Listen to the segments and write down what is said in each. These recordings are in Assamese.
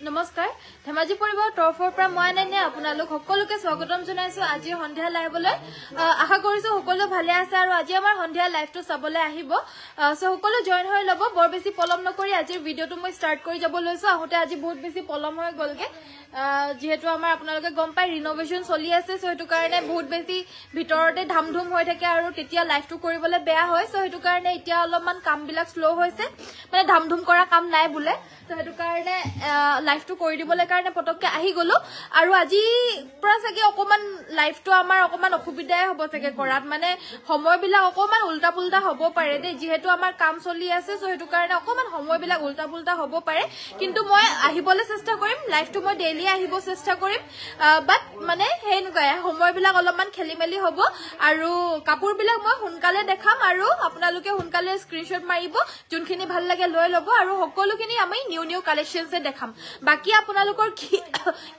নমস্কাৰ ধেমাজি পৰিবাৰ তৰফৰ পৰা মই আনন্যা আপোনালোক সকলোকে স্বাগতম জনাইছো আজি সন্ধিয়া লাইভলৈ আশা কৰিছো সকলো ভালে আছে আৰু আজি আমাৰ সন্ধিয়া লাইভটো চাবলৈ আহিব সো সকলো জয়েন হৈ লব বৰ বেছি পলম নকৰি আজিৰ ভিডিওটো মই ষ্টাৰ্ট কৰি যাব লৈছো আহোতে আজি বহুত বেছি পলম হৈ গলগে যেহেতু আমাৰ আপোনালোকে গম পাই ৰিনোভেশন চলি আছে সো হেতু কাৰণে বহুত বেছি ভিতৰতে ধামধুম হৈ থাকে আৰু তেতিয়া লাইভটো কৰিবলৈ বেয়া হয় সো হেতু কাৰণে এতিয়া অলপমান কামবিলাক স্লো হৈছে মানে ধামধুম কৰা কাম নাই বুলে তো হেতু কাৰণে লাইভটো কৰি দিবলৈ কাৰণে পটককে আহি গলো আৰু আজি পৰা চাগে অকমান লাইভটো আমাৰ অকমান অসুবিধাই হ'ব চাগে কৰাত মানে সময়বিলাক অকমান উল্টা পুল্টা হ'ব পাৰে দে যেহেতু আমাৰ কাম চলি আছে সো হেতু কাৰণে অকমান সময়বিলাক উল্টা পুল্টা হ'ব পাৰে কিন্তু মই আহিবলৈ চেষ্টা কৰিম লাইভটো মই ডেইলি আহিব চেষ্টা কৰিম বাট মানে হেনকাই সময়বিলাক অলপমান খেলিমেলি হ'ব আৰু কাপোৰবিলাক মই সোনকালে দেখাম আৰু আপোনালোকে সোনকালে স্ক্ৰিনশ্বট মাৰিব যোনখিনি ভাল লাগে লৈ ল'ব আৰু সকলোখিনি আমি নিউ কালেকশনছে দেখাম বাকি আপোনালোকৰ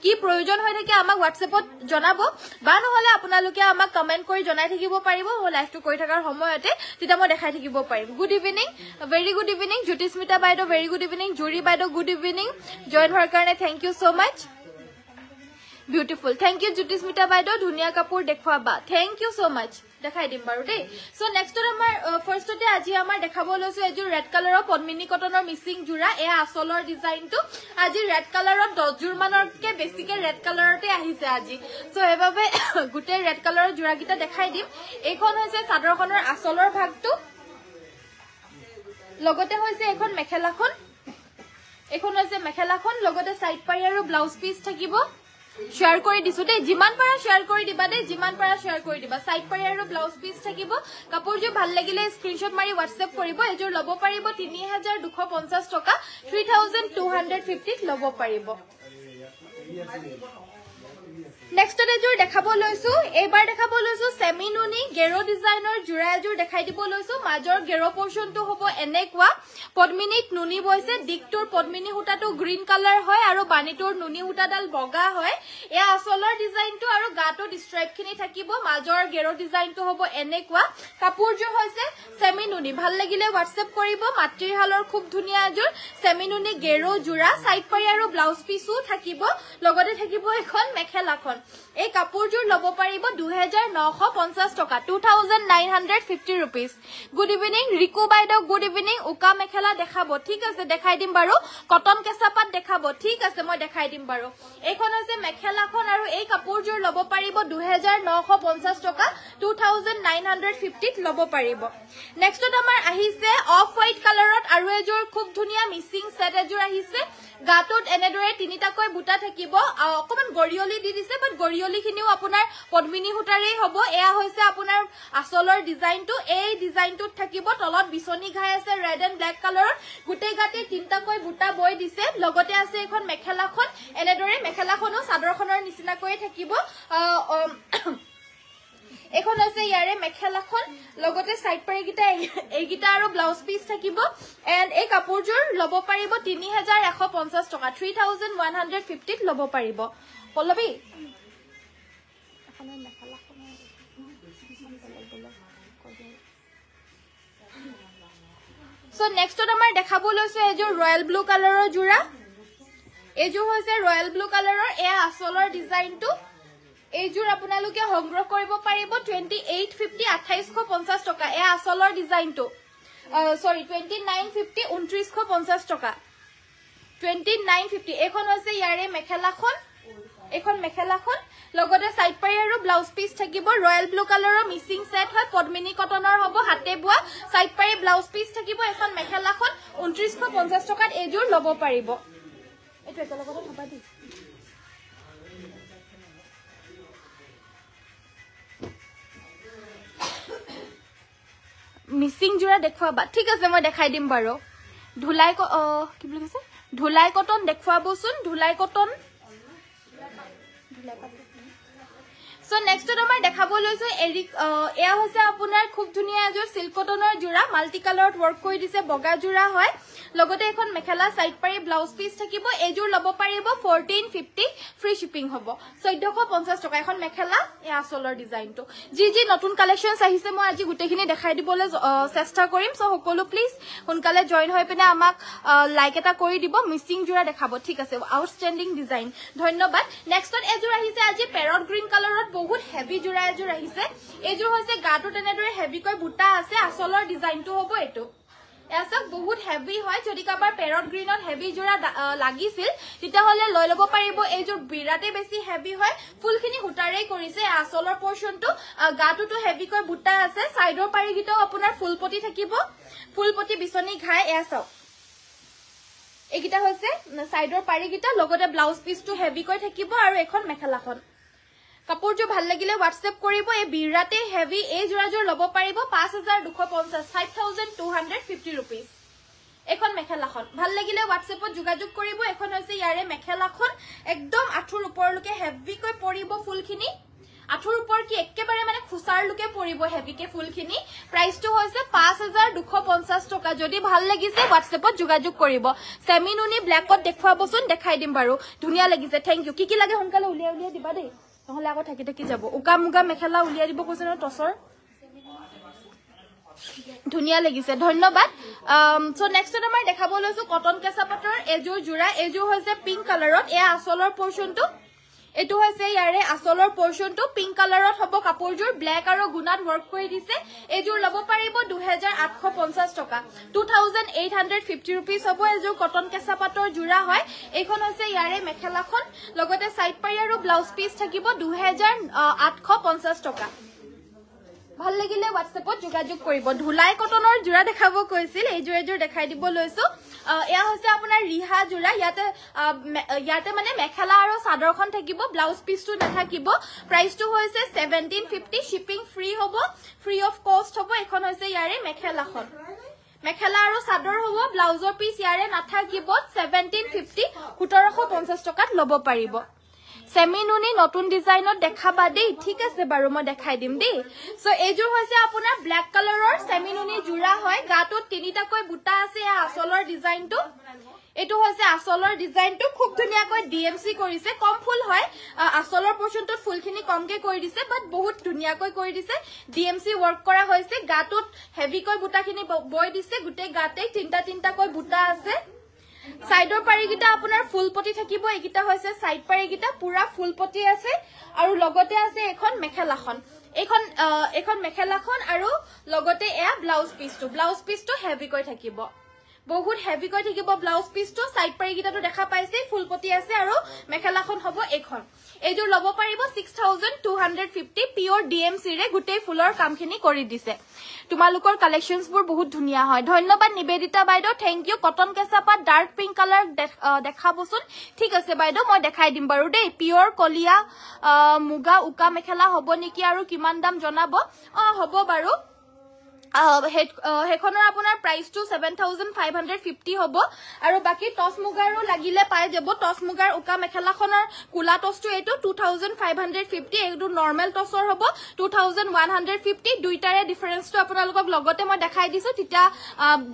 কি প্ৰয়োজন হৈ থাকে আমাক WhatsAppত জনাব বা নহলে আপোনালোকে আমাক কমেন্ট কৰি জনাই থাকিব পাৰিব মই লাইভটো কৰি থকাৰ সময়তে তেতিয়া মই দেখাই থাকিব পাৰিম good evening very good evening Jyotismita বাইদেউ ভেৰি গুড ইভিনিং জুৰি বাইদেউ গুড ইভিনিং জয়েন হোৱাৰ কাৰণে thank you so mass beautiful thank U Jyotismita বাইদেউ ধুনিয়া কাপোৰ দেখুৱাবা থ্যাংক ইউ সো মাচ দেখাই দিম বাৰু দেই সো নেক্সটত আমাৰ ফাৰ্ষ্টতে আজি আমাৰ দেখাব লৈছো এজোৰ ৰেড কালাৰৰ পদ্মিনী কটনৰ মিচিং জোৰা এ আসলৰ ডিজাইনটো আজি ৰেড কালাৰত 10 জোৰ মানৰকে বেছিকে ৰেড কালাৰতে আহিছে আজি সো এভাবে গুটে ৰেড কালাৰৰ জোৰা গিটা দেখাই দিম এইখন হৈছে চাদৰখনৰ আসলৰ ভাগটো লগতে হৈছে এখন মেখেলাখন এখন হৈছে মেখেলাখন লগতে সাইড পাই আৰু ব্লাউজ পিস থাকিব शेयर কৰি দিছো দে জিমান পাৰা शेयर কৰি দিবা দে জিমান পাৰা शेयर কৰি দিবা সাইড পাৰি আৰু ব্লাউজ পিস থাকিব কাপোৰজো ভাল লাগিলে স্ক্ৰিনশ্বট মাৰি WhatsApp কৰিব এজোৰ লব পাৰিব 3250 টকা 3250 লব পাৰিব নেক্সট এজোৰ দেখাব লৈছো এবাৰ দেখাব লৈছো সেমি নুনি গেৰো ডিজাইনৰ জোৰা এজোৰ দেখাই দিব লৈছো মাজৰ গেৰো পোৰশনটো হ'ব এনেকুৱা পদ্মিনীত নুনি বৈছে দিকটোৰ পদ্মিনী হুটাটো গ্ৰীন কালাৰ হয় আৰু বানিটোৰ নুনি হুটাডাল বগা হয় এয়া আসলৰ ডিজাইনটো আৰু গাটো ষ্ট্ৰাইপখিনি থাকিব মাজৰ গেৰো ডিজাইনটো হ'ব এনেকুৱা কাপোৰজো হৈছে সেমি নুনি ভাল লাগিলে WhatsApp কৰিব মাতৃৰ হালৰ খুব ধুনিয়া এজোৰ সেমি নুনি গেৰো জোৰা সাইড পাৰি আৰু ব্লাউজ পিসও থাকিব লগতে থাকিব এখন মেখেলাখন এই কাপোৰজোৰ লব পাৰিব 2950 টকা 2950 रुपीस गुड इवनिंग रिकु বাইদেউ गुड इवनिंग উকা মেখেলা দেখাব ঠিক আছে দেখাই দিম বাৰু কটন কেঁচাপাত দেখাব ঠিক আছে মই দেখাই দিম বাৰু এইখন হৈছে মেখেলাখন আৰু এই কাপোৰজোৰ লব পাৰিব 2950 টকা 2950 লব পাৰিব নেক্সটত আমাৰ আহিছে অফ হোৱাইট কালাৰত আৰু এজোৰ খুব ধুনিয়া মিচিং সেট এজোৰ আহিছে গাটোত এনেদৰে তিনিটাকৈ বুটা থাকিব অকমান গৰিয়লি দি দিছে বাট গৰিয়লিখিনিও আপোনাৰ পদ্মিনী হুটাৰেই হ'ব এয়া হৈছে আপোনাৰ আসলৰ ডিজাইনটো এই ডিজাইনটোত থাকিব তলত বিছনি ঘাই আছে ৰেড এন্ড ব্ল্যাক কালাৰৰ গুটেই গাতে তিনিটাকৈ বুটা বৈ দিছে লগতে আছে এখন মেখেলাখন এনেদৰে মেখেলাখনো চাদৰখনৰ নিচিনাকৈ থাকিব এখন আছে ইয়াৰে মেখেলাখন লগতে সাইড পাৰি গিটা এইগিটা আৰু ব্লাউজ পিস থাকিব এন্ড এই কাপোৰজোৰ লব পাৰিব 3150 টকা 3150 লব পাৰিব পল্লবী এখনৰ মেখেলাখন সো নেক্সটত আমাৰ দেখাব লৈছো এজোৰ ৰয়েল ব্লু কালাৰৰ জোৰা এজোৰ হৈছে ৰয়েল ব্লু কালাৰৰ এয়া আসলৰ ডিজাইনটো এইজোৰ আপোনালোকে সংগ্ৰহ কৰিব পাৰিব 2850 2850 টকা এয়া আসলৰ ডিজাইনটো সৰি 2950 2950 টকা 2950 এখন হৈছে ইয়াৰে মেখেলাখন এখন মেখেলাখন লগতে সাইড পাৰি আৰু ব্লাউজ পিস থাকিব ৰয়েল ব্লু কালাৰৰ মিচিং সেট হয় পদ্মিনী কটনৰ হ'ব হাতে বুৱা সাইড পাৰি ব্লাউজ পিস থাকিব এখন মেখেলাখন 2950 টকাত এজোৰ লব পাৰিব এটো একেলগতে থবা দি মিচিং জোৰা দেখুৱাবা ঠিক আছে মই দেখাই দিম বাৰু ধুলাই কি বুলি কৈছে ধুলাই কটন দেখুৱাবচোন ধুলাই কটন সো নেক্সট আমাৰ দেখাব লৈছো এয়া হৈছে আপোনাৰ খুব ধুনীয়া এযোৰ সিল্ক কটনৰ জোৰা মাল্টি কালাৰত ওয়াৰ্ক কৰি দিছে বগা জোৰা হয় লগতে এখন মেখেলা সাইড পাৰি ব্লাউজ পিস থাকিব এযোৰ লব পাৰিব 1450 ফ্ৰী শিপিং হ'ব 1450 টকা এখন মেখেলা এ আসলৰ ডিজাইনটো যি নতুন কালেকশনছ আহিছে মই আজি গুটেখিনি দেখাই দিবলৈ চেষ্টা কৰিম সো সকলো প্লিজ সোনকালে জয়েন হৈ পিনে আমাক লাইক এটা কৰি দিব মিসিং জোৰা দেখাব ঠিক আছে আউটস্ট্যান্ডিং ডিজাইন ধন্যবাদ নেক্সটত এযোৰ আহিছে আজি পেৰট গ্ৰীন কালাৰত বহুত হেভি জোৰা এযোৰ আহিছে এযোৰ হৈছে গাটো তেনেদৰে হেভি কৈ বুটা আছে আসলৰ ডিজাইনটো হ'ব এটো এসব বহুত হেভি হয় যদি কাবাৰ পেৰট গ্ৰীনত হেভি জোৰা লাগিছিল তিতা হলে লৈ লব পাৰিব এযোৰ বিৰাতে বেছি হেভি হয় ফুলখিনি হুটাৰে কৰিছে আসলৰ পোৰশনটো গাটোটো হেভি কৈ বুটা আছে সাইডৰ পাৰিগিটাও আপোনাৰ ফুলপটি থাকিব ফুলপটি বিছনি ঘাই এসব এগিটা হৈছে সাইডৰ পাৰিগিটা লগতে ব্লাউজ পিসটো হেভি কৈ থাকিব আৰু এখন মেখেলাখন কাপোৰটো ভাল লাগিলে WhatsApp কৰিব এই বিৰাতে হেভি এই জোৰাজোৰ লব পাৰিব 5250 5250 रुपीस এখন মেখেলাখন ভাল লাগিলে WhatsAppত যোগাযোগ কৰিব এখন হৈছে ইয়াৰে মেখেলাখন একদম আঠুৰ ওপৰলৈকে হেভি কৈ পৰিব ফুলখিনি আঠুৰ ওপৰ কি একেবাৰে মানে খুসাৰ লুকে পৰিব হেভিকে ফুলখিনি প্ৰাইসটো হৈছে 5250 টকা যদি ভাল লাগিছে WhatsAppত যোগাযোগ কৰিব সেমিনুনি ব্ল্যাকত দেখুৱাবচোন দেখাই দিম বাৰু ধুনিয়া লাগিছে থ্যাংক ইউ কি লাগে সোনকালে উলিয়াই দিবা দেই নহলে আগত থাকি যাব উকা মুগা মেখেলা উলিয়াই দিব কৈছে ন টসৰ ধুনিয়া লাগিছে ধন্যবাদ সো নেক্সট আমাৰ দেখাব লৈছো কটন কেঁচা পাটৰ এযোৰ জোৰা এযোৰ হৈছে পিংক কালাৰত এয়া আসলৰ পোৰশনটো এটো হৈছে ইয়াৰে আসলৰ পোৰশনটো পিংক কালাৰত হ'ব কাপোৰজোৰ ব্ল্যাক আৰু গুণাত ওয়াৰ্ক কৰি দিছে এযোৰ লব পাৰিব 2850 টকা 2850 रुपीस হ'ব এযোৰ কটন কেঁচা পাটৰ জোৰা হয় এইখন হৈছে ইয়াৰে মেখেলাখন লগতে সাইড পাৰি আৰু ব্লাউজ পিস থাকিব 2850 টকা ভাল লাগিলে WhatsAppত যোগাযোগ কৰিব ধুলাই কটনৰ জোৰা দেখাব কৈছিল এই জোৰ দেখাই দিব লৈছো এয়া হৈছে আপোনাৰ ৰিহা জোৰা ইয়াতে মানে মেখেলা আৰু চাদৰখন থাকিব ব্লাউজ পিসটো নাথাকিব প্ৰাইসটো হৈছে 1750 শিপিং ফ্ৰী হ'ব ফ্ৰী অফ কষ্ট হ'ব এখন হৈছে ইয়াৰে মেখেলাখন মেখেলা আৰু চাদৰ হ'ব ব্লাউজৰ পিস ইয়াৰে নাথাকিব 1750 1750 টকাত লব পাৰিব সেমিনুনি নতুন ডিজাইনত দেখাবা দেই ঠিক আছে বাৰু মই দেখাই দিম দেই সো এযোৰ হৈছে আপোনাৰ ব্ল্যাক কালাৰৰ সেমিনুনি জোৰা হয় গাটোত তিনিটাকৈ বুটা আছে আসলৰ ডিজাইনটো এটো হৈছে আসলৰ ডিজাইনটো খুব ধুনিয়াকৈ ডিএমসি কৰিছে কম ফুল হয় আসলৰ পোৰশনটোত ফুলখিনি কমকে কৰি দিছে বাট বহুত ধুনিয়াকৈ কৰি দিছে ডিএমসি ওয়াৰ্ক কৰা হৈছে গাটোত হেভি কৈ বুটাখিনি বৈ দিছে গুটে গাতে তিনটা কৈ বুটা আছে সাইডৰ পাৰিগিটা আপোনাৰ ফুলপটি থাকিব এগিটা হৈছে সাইড পাৰিগিটা পুৰা ফুলপটি আছে আৰু লগতে আছে এখন মেখেলাখন আৰু লগতে এয়া ব্লাউজ পিসটো হেভি কৈ থাকিব বহুত হেভি কৈ থাকিব ব্লাউজ পিসটো সাইড পাৰিগিটাটো দেখা পাইছে ফুলপটি আছে আৰু মেখেলাখন হ'ব এখন এযোৰ লব পাৰিব 6250 পিওৰ ডিএমসি ৰে গুটেই ফুলৰ কামখিনি কৰি দিছে তোমালোকৰ কালেকশনছ বোৰ বহুত ধুনিয়া হয় ধন্যবাদ নিবেদিতা বাইদেউ থ্যাংক ইউ কটন কেঁচা পাট ডাৰ্ক পিংক কালাৰ দেখাবচোন ঠিক আছে বাইদেউ মই দেখাই দিম বাৰু দেই পিওৰ কলিয়া মুগা উকা মেখেলা হ'ব নেকি আৰু কিমান দাম জনাব হ'ব বাৰু হেখনৰ আপোনাৰ প্ৰাইসটো 7550 হ'ব আৰু বাকি টস মুগাৰো লাগিলে পাই যাব টস মুগাৰ উকা মেখেলাখনৰ কুলা টসটো এটো 2550 এটো নৰমাল টসৰ হ'ব 2150 দুইটাৰে ডিফাৰেন্সটো আপোনালোকক লগতে মই দেখাই দিছো তিতা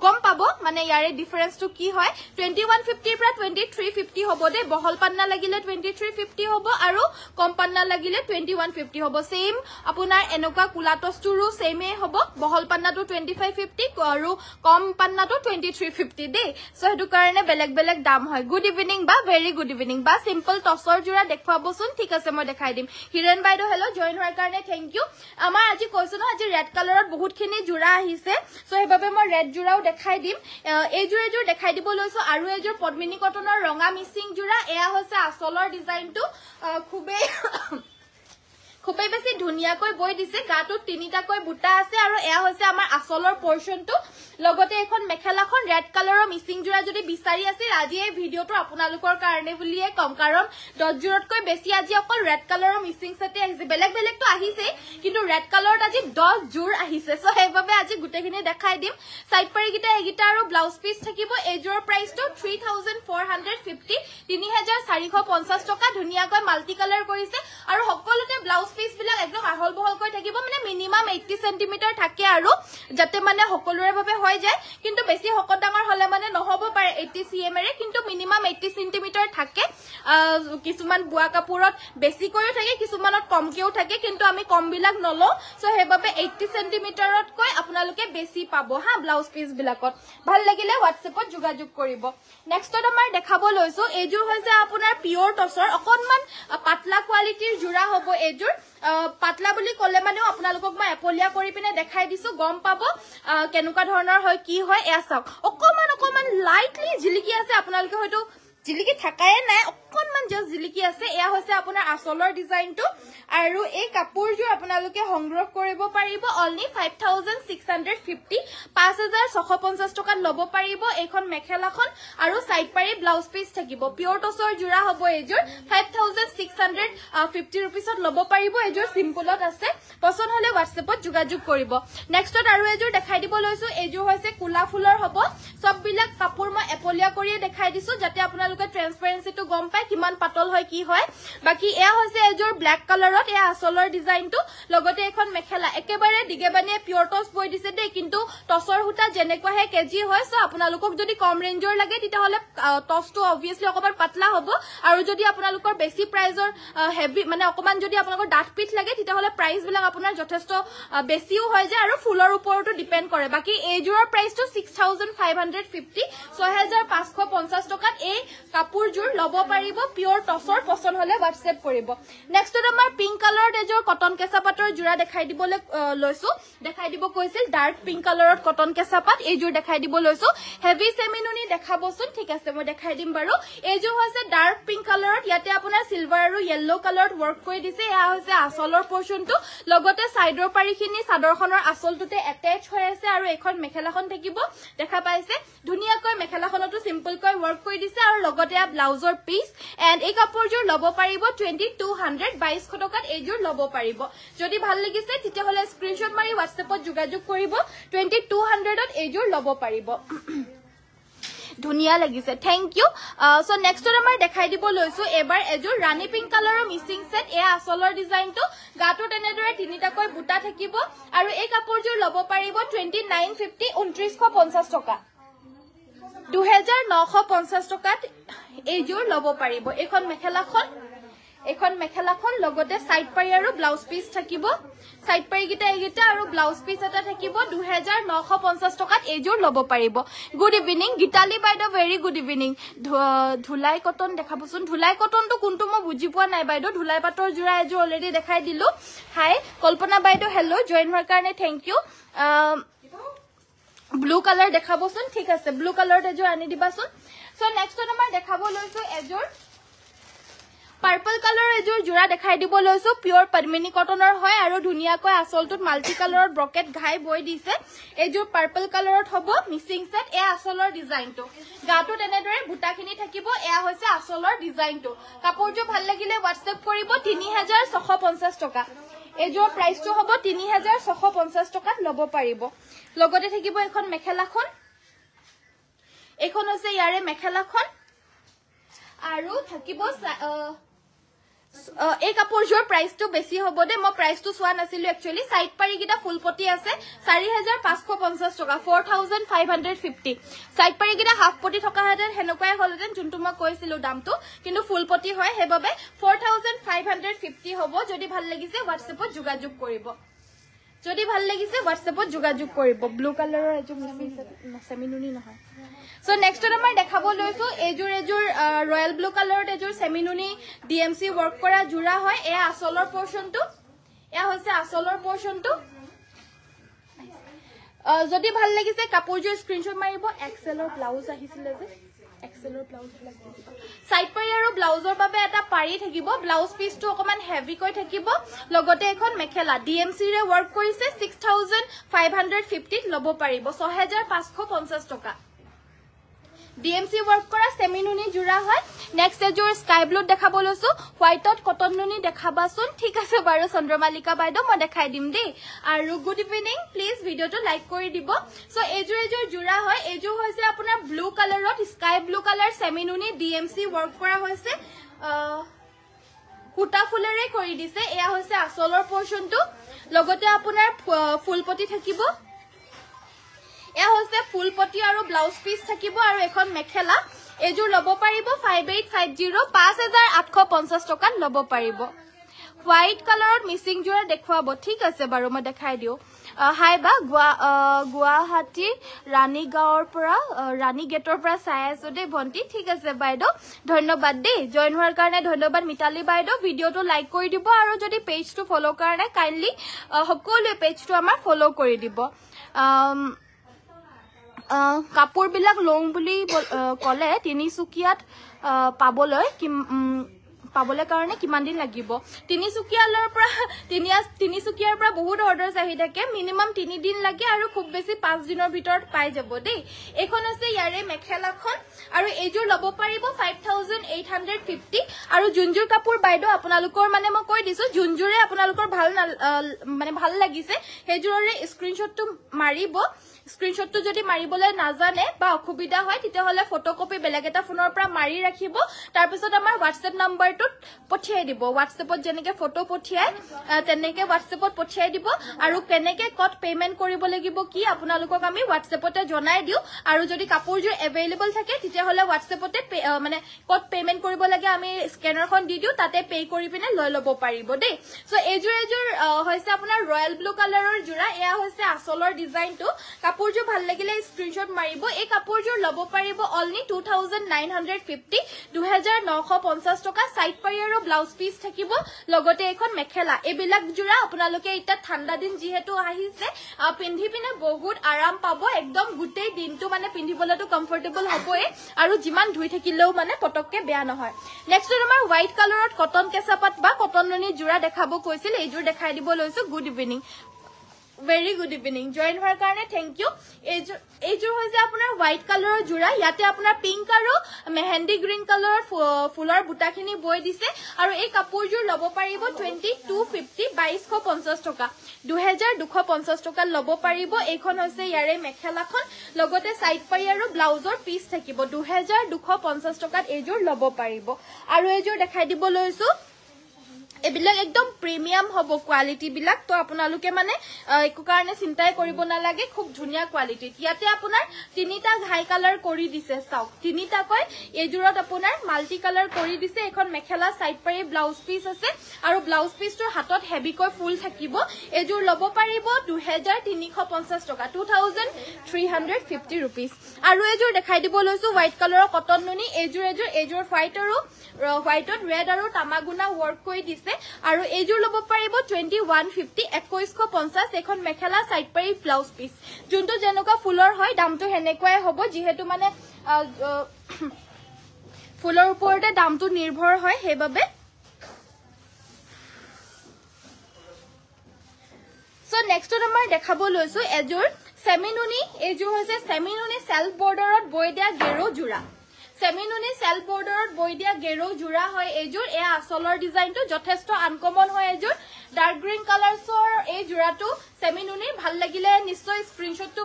গম পাব মানে ইয়াৰে ডিফাৰেন্সটো কি হয় 2150 পৰা 2350 হ'ব দে বহল পান্না লাগিলে 2350 হ'ব আৰু কম পান্না লাগিলে 2150 হ'ব সেম আপোনাৰ এনেকুৱা কুলা টসটোৰো সেমে হ'ব বহল পান্না 2550 আৰু কম পান্নাটো 2350 দে সো হেতু কাৰণে বেলেগ দাম হয় গুড ইভিনিং বা ভেৰি গুড ইভিনিং বা সিম্পল টসৰ জোৰা দেখুৱাবচোন ঠিক আছে মই দেখাই দিম হিৰেন বাইদেউ হেল্ল জয়েন হোৱাৰ কাৰণে থ্যাংক ইউ আমাৰ আজি কৈছো ন আজি ৰেড কালাৰত বহুতখিনি জোৰা আহিছে সো হেবাবে মই ৰেড জোৰাও দেখাই দিম এই জোৰ দেখাই দিব লৈছো আৰু এযোৰ পদ্মিনী কটনৰ ৰঙা মিসিং জোৰা এয়া হৈছে আসলৰ ডিজাইনটো খুবেই বেছি ধুনিয়াকৈ বৈ দিছে গাটোত তিনিটাকৈ বুটা আছে আৰু এয়া হৈছে আমাৰ আসলৰ পোৰশনটো লগতে এখন মেখেলাখন ৰেড কালাৰৰ মিসিং জোৰা যদি বিচাৰি আছে আজি এই ভিডিওটো আপোনালোকৰ কাৰণে বুলিয়ে কম কাৰণ 10 জোৰতকৈ বেছি আজি অকল ৰেড কালাৰৰ মিসিং সেটে আহিছে বেলেগটো আহিছে কিন্তু ৰেড কালাৰত আজি 10 জোৰ আহিছে সো হেবাবে আজি গুটেখিনি দেখাই দিম সাইড পাৰিগিটা এগিটা আৰু ব্লাউজ পিস থাকিব এজোৰ প্ৰাইসটো 3450 3450 টকা ধুনিয়াকৈ মাল্টি কালাৰ কৰিছে আৰু সকলোতে ব্লাউজ পিস বিলাক একদম আহল বহল কৈ থাকিব মানে মিনিমাম 80 সেন্টিমিটাৰ থাকে আৰু যাতে মানে সকলোৰে বাবে হৈ যায় কিন্তু বেছি হকত ডাঙৰ হলে মানে নহব পাৰে 80 cm এৰে কিন্তু মিনিমাম 80 সেন্টিমিটাৰ থাকে কিছুমান বুৱা কাপোৰত বেছি কৈও থাকে কিছুমানত কমকেও থাকে কিন্তু আমি কম বিলাক নলো সো হেবাবে 80 সেন্টিমিটাৰত কৈ আপোনালোকে বেছি পাব হা ব্লাউজ পিস বিলাকত ভাল লাগিলে WhatsAppত যোগাযোগ কৰিব নেক্সটত আমাৰ দেখাব লৈছো এজোৰ হৈছে আপোনাৰ পিওৰ টসৰ অকনমান পাতলা কোৱালিটিৰ জোৰা হ'ব এজোৰ পাতলা বুলি কলে মানে আপোনালোকক মই এপলিয়া কৰি পিনে দেখাই দিছো গম পাব কেনেকুৱা ধৰণৰ হয় কি হয় এয়া চাওক অকনমান লাইটলি জিলিকি আছে আপোনালোকে হয়তো জিলিকি থাকায়ে নাই অকনমান জাস্ট জিলিকি আছে এয়া হৈছে আপোনাৰ আসলৰ ডিজাইনটো আৰু এই কাপোৰজোৰ আপোনালোকে সংগ্ৰহ কৰিব পাৰিব অনলি 5650 5650 টকাত লব পাৰিব এইখন মেখেলাখন আৰু সাইড পাৰি ব্লাউজ পিস থাকিব পিওৰ টসৰ জোৰা হ'ব এজোৰ 5650 रुपीसত লব পাৰিব এজোৰ সিম্পলত আছে পছন্দ হলে WhatsAppত যোগাযোগ কৰিব নেক্সটত আৰু এজোৰ দেখাই দিব লৈছো এজোৰ হৈছে কুলা ফুলৰ হ'ব সব বিলাক কাপোৰ মই এপলিয়া কৰিয়ে দেখাই দিছো যাতে আপোনালোকে ট্ৰান্সপাৰেন্সিটো গম পায় কিমান পাতল হয় কি হয় বাকি এয়া হৈছে এজোৰ ব্ল্যাক কালাৰত এয়া আসলৰ ডিজাইনটো লগতে এখন মেখেলা একেবাৰে দিগেবানিয়ে পিওৰ টস বৈ দিছে দে কিন্তু টসৰ হুটা যেনেকুৱা হে কেজি হয় সো আপোনালোকক যদি কম ৰেঞ্জৰ লাগে তেতিয়া হলে টসটো অবভিয়াসলি অকমান পাতলা হ'ব আৰু যদি আপোনালোকৰ বেছি প্ৰাইজৰ হেভি মানে অকমান যদি আপোনালোকৰ ডাঠ পিঠ লাগে তেতিয়া হলে প্ৰাইস বিলাক আপোনাৰ যথেষ্ট বেছিও হৈ যায় আৰু ফুলৰ ওপৰতো ডিপেন্ড কৰে বাকি এইজোৰৰ প্ৰাইসটো 6550 6550 টকাত এই কাপোৰজোৰ লব পাৰিব পিওৰ টসৰ পছন্দ হলে WhatsApp কৰিব নেক্সটত আমাৰ পিংক কালাৰত এজোৰ কটন কেঁচা পাটৰ জোৰা দেখাই দিবলৈ লৈছো দেখাই দিব কৈছিল ডাৰ্ক পিংক কালাৰত কটন কেঁচা পাট এইজোৰ দেখাই দিব লৈছো হেভি সেমিনুনি দেখাবচোন ঠিক আছে মই দেখাই দিম বাৰু এইজোৰ হৈছে ডাৰ্ক পিংক কালাৰত ইয়াতে আপোনাৰ সিলভাৰ আৰু ইয়েলো কালাৰত ওয়াৰ্ক কৰি দিছে এয়া হৈছে আসলৰ পোৰশনটো লগতে সাইডৰ পাৰিখিনি সাদৰখনৰ আসলটোতে এটাচ হৈ আছে আৰু এখন মেখেলাখন থাকিব দেখা পাইছে ধুনিয়াকৈ মেখেলাখনটো সিম্পলকৈ ওয়াৰ্ক কৰি দিছে আৰু লগতে ব্লাউজৰ পিস এন্ড এই কাপোৰজোৰ লব পাৰিব 2200 টকাত এইজোৰ লব পাৰিব যদি ভাল লাগিছে তেতিয়া হলে স্ক্ৰিনশ্বট মাৰি WhatsAppত যোগাযোগ কৰিব 2200ত এইজোৰ লব পাৰিব ধুনিয়া লাগিছে থ্যাংক ইউ সো নেক্সটত আমাৰ দেখাই দিব লৈছো এবাৰ এজোৰ ৰাণী পিংক কালাৰৰ মিসিং সেট এ আসলৰ ডিজাইনটো গাটো তেনেদৰে তিনিটাকৈ বুটা থাকিব আৰু এই কাপোৰজোৰ লব পাৰিব 2950 2950 টকা 2950 টকাত এইজোৰ লব পাৰিব এখন মেখেলাখন লগতে সাইড পাৰি আৰু ব্লাউজ পিস থাকিব সাইড পাৰি গিটা আৰু ব্লাউজ পিস এটা থাকিব 2950 টকাত এইজোৰ লব পাৰিব গুড ইভিনিং গীতালি বাইদেউ ভেৰি গুড ইভিনিং ধুলাই কটন দেখাবচোন ধুলাই কটনটো কোনটো মই বুজি পোৱা নাই বাইদেউ ধুলাই পাটৰ জোৰা এজোৰ অলৰেডি দেখাই দিলো হাই কল্পনা বাইদেউ হেল্লো জয়েন হোৱাৰ কাৰণে থ্যাংক ইউ ব্লু কালাৰ দেখাবচোন ঠিক আছে ব্লু কালাৰত এজোৰ আনি দিবাচোন সো নেক্সট আমাৰ দেখাব লৈছো এজোৰ পাৰ্পল কালাৰ এজোৰ জোড়া দেখাই দিব লৈছো পিওৰ পদ্মিনী কটনৰ হয় আৰু ধুনিয়াকৈ আসলটোত মাল্টি কালাৰত ব্ৰকেট ঘাই বৈ দিছে এজোৰ পাৰ্পল কালাৰত হ'ব মিসিং সেট এ আসলৰ ডিজাইনটো গাটো তেনেদৰে বুটাখিনি থাকিব এয়া হৈছে আসলৰ ডিজাইনটো কাপোৰটো ভাল লাগিলে WhatsApp কৰিব 3650 টকা এজোৰ প্ৰাইসটো হ'ব 3650 টকাত লব পাৰিব লগতে থাকিব এখন মেখেলাখন এখন হৈছে ইয়াৰে মেখেলাখন আৰু থাকিব এই কাপোৰজোৰ প্ৰাইসটো বেছি হ'ব দে মই প্ৰাইসটো সোৱা নাছিলো একচুয়ালি সাইড পাৰি গিটা ফুলপটি আছে 4550 টকা 4550 সাইড পাৰি গিটা হাফ পটি থকা হেতেন হেনকুৱাই হলতেন যোনটো মই কৈছিলো দামটো কিন্তু ফুলপটি হয় হেবাবে 4550 হ'ব যদি ভাল লাগিছে WhatsAppত যোগাযোগ কৰিব যদি ভাল লাগিছে WhatsAppত যোগাযোগ কৰিব ব্লু কালাৰৰ এজোৰ সেমিনুনি নহয় সো নেক্সটত আমাৰ দেখাব লৈছো এজোৰ ৰয়্যাল ব্লু কালাৰত এজোৰ সেমিনুনি DMC ওয়াৰ্ক কৰা জোৰা হয় এয়া আসলৰ পোৰশনটো এয়া হৈছে আসলৰ পোৰশনটো যদি ভাল লাগিছে কাপোৰজোৰ স্ক্ৰিনশ্বট মাৰিব এক্সেলৰ ব্লাউজ আহিছিলে যে এক্সেলৰ ব্লাউজ লাগিব সাইড পাৰি আৰু ব্লাউজৰ বাবে এটা পাৰি থাকিব ব্লাউজ পিসটো অকমান হেভি কৈ থাকিব লগতে এখন মেখেলা DMC ৰে ওয়াৰ্ক কৰিছে 6550 লব পাৰিব 6550 টকা DMC ওয়াৰ্ক কৰা সেমিনুনি জোৰা হয় নেক্সট এজোৰ স্কাই ব্লু দেখাব লৈছো হোয়াইটত কটন নুনি দেখাবাচোন ঠিক আছে বাৰু চন্দ্ৰমালিকা বাইদেউ মই দেখাই দিম দেই আৰু গুড ইভিনিং প্লিজ ভিডিওটো লাইক কৰি দিব সো এজোৰ জোৰা হয় এজোৰ হৈছে আপোনাৰ ব্লু কালাৰত স্কাই ব্লু কালাৰ সেমিনুনি DMC ওয়াৰ্ক কৰা হৈছে কুটা ফুলেৰে কৰি দিছে এয়া হৈছে আসলৰ পোৰশনটো লগতে আপোনাৰ ফুলপটি থাকিব এয়া হৈছে ফুলপটি আৰু ব্লাউজ পিস থাকিব আৰু এখন মেখেলা এজোৰ লব পাৰিব 5850 5850 টকা লব পাৰিব হোয়াইট কালাৰত মিসিং জোৰা দেখুৱাব ঠিক আছে বাৰু মই দেখাই দিও হাই বা গুৱাহাটী ৰাণীগাঁৱৰ পৰা ৰাণী গেটৰ পৰা চাই আছো দে ভন্টি ঠিক আছে বাইদেউ ধন্যবাদ দে জয়েন হোৱাৰ কাৰণে ধন্যবাদ মিতালী বাইদেউ ভিডিওটো লাইক কৰি দিব আৰু যদি পেজটো ফলো কাৰণে কাইন্ডলি সকলোৱে পেজটো আমাৰ ফলো কৰি দিব কাপোৰ বিলাক লং বুলি কলে তিনিচুকীয়াত পাবলে কাৰণে কিমান দিন লাগিব তিনিচুকীয়াৰ পৰা বহুত অৰ্ডাৰ আহি থাকে মিনিমাম 3 দিন লাগে আৰু খুব বেছি 5 দিনৰ ভিতৰত পাই যাব দেই এখন আছে ইয়াৰে মেখেলাখন আৰু এজোৰ লব পাৰিব 5850 আৰু জুনজুৰ কাপোৰ বাইদেউ আপোনালোকৰ মানে মই কৈ দিছো জুনজুৰে আপোনালোকৰ ভাল লাগিছে হেজোৰৰে স্ক্ৰিনশ্বটটো মাৰিব স্ক্ৰিনশটটো যদি মাৰিবলে নাজানে বা অসুবিধা হয় তেতিয়া হলে ফটোকপি বেলেগ এটা ফোনৰ পৰা মাৰি ৰাখিব তাৰ পিছত আমাৰ WhatsApp নম্বৰটোত পঠিয়াই দিব WhatsAppত যেনেকে ফটো পঠিয়াই তেনেকে WhatsAppত পঠিয়াই দিব আৰু কেনেকে কত পেমেন্ট কৰিব লাগিব কি আপোনালোকক আমি WhatsAppতে জনাই দিও আৰু যদি কাপোৰজোৰ এভেইলেবল থাকে তেতিয়া হলে WhatsAppতে মানে কত পেমেন্ট কৰিব লাগে আমি স্ক্যানাৰখন দি দিও তাতে পে কৰি পিনে লৈ লব পাৰিব দেই সো এজোৰ হৈছে আপোনাৰ ৰয়্যাল ব্লু কালাৰৰ জোৰা এয়া হৈছে আসলৰ ডিজাইনটো কাপোৰজোৰ ভাল লাগিলে স্ক্ৰিনশ্বট মাৰিব এই কাপোৰজোৰ লব পাৰিব অনলি 2950 2950 টকা সাইড পাৰি আৰু ব্লাউজ পিস থাকিব লগতে এখন মেখেলা এবিলাক জোৰা আপোনালোকে এটা ঠাণ্ডা দিন যেহেতু আহিছে পিন্ধি পিনে বহুত আৰাম পাব একদম গুটেই দিনটো মানে পিন্ধিবলেটো কমফৰ্টেবল হ'বই আৰু যিমান ধুই থাকিলেও মানে পটককে বেয়া নহয় নেক্সট আমাৰ হোৱাইট কালাৰত কটন কেঁচাপাত বা কটন নুনি জোৰা দেখাব কৈছিল এইজোৰ দেখাই দিব লৈছো good evening Very good evening. Join হোৱাৰ কাৰণে thank you. এইজোৰ হৈছে আপোনাৰ হোৱাইট কালাৰৰ জোৰা ইয়াতে আপোনাৰ পিংক আৰু মেহেন্দি গ্ৰীন কালাৰৰ ফুলৰ বুটাখিনি বৈ দিছে আৰু এই কাপোৰজোৰ লব পাৰিব 2250 2250 টকা 2250 টকা লব পাৰিব এইখন হৈছে ইয়াৰে মেখেলাখন লগতে সাইড পাৰি আৰু ব্লাউজৰ পিস থাকিব 2250 টকাত এইজোৰ লব পাৰিব আৰু এইজোৰ দেখাই দিব লৈছো এবিলাক একদম প্ৰিমিয়াম হ'ব কোৱালিটি বিলাক তো আপোনালোকে মানে একো কাৰণে চিন্তাই কৰিব নালাগে খুব ধুনিয়া কোৱালিটি ইয়াতে আপোনাৰ তিনিটা হাই কালাৰ কৰি দিছে চাওক তিনিটা কয় এজোৰত আপোনাৰ মাল্টি কালাৰ কৰি দিছে এখন মেখেলা সাইড পাৰি ব্লাউজ পিস আছে আৰু ব্লাউজ পিসটোৰ হাতত হেভি কৈ ফুল থাকিব এজোৰ লব পাৰিব 2350 টকা 2350 रुपीस আৰু এজোৰ দেখাই দিব লৈছো হোৱাইট কালাৰৰ কটন নুনি এজোৰ হোৱাইট আৰু হোৱাইটত ৰেড আৰু তামাগুনা ওয়াৰ্ক কৰি দিছে আৰু এজোৰ লব পাৰিব 2150 2150 এখন মেখেলা সাইড পাৰি ব্লাউজ পিস যোনটো যেনেকুৱা ফুলৰ হয় দামটো হেনেকুৱাই হ'ব যেহেতু মানে ফুলৰ ওপৰতে দামটো নিৰ্ভৰ হয় হেবাবে সো নেক্সট নম্বৰ দেখাব লৈছো এজোৰ সেমিনুনি এজোৰ হৈছে সেমিনুনি সেলফ বৰ্ডাৰত বৈ দিয়া গেৰো জোৰা সেমিনুনি সেলফ বৰ্ডাৰত বৈ দিয়া গেৰো জোৰা হয় এজোৰ এ আসলৰ ডিজাইনটো যথেষ্ট আনকমন হয় এজোৰ ডাৰ্ক গ্ৰীন কালাৰছৰ এই জোৰাটো সেমিনুনি ভাল লাগিলে নিশ্চয় স্ক্ৰিনশ্বটটো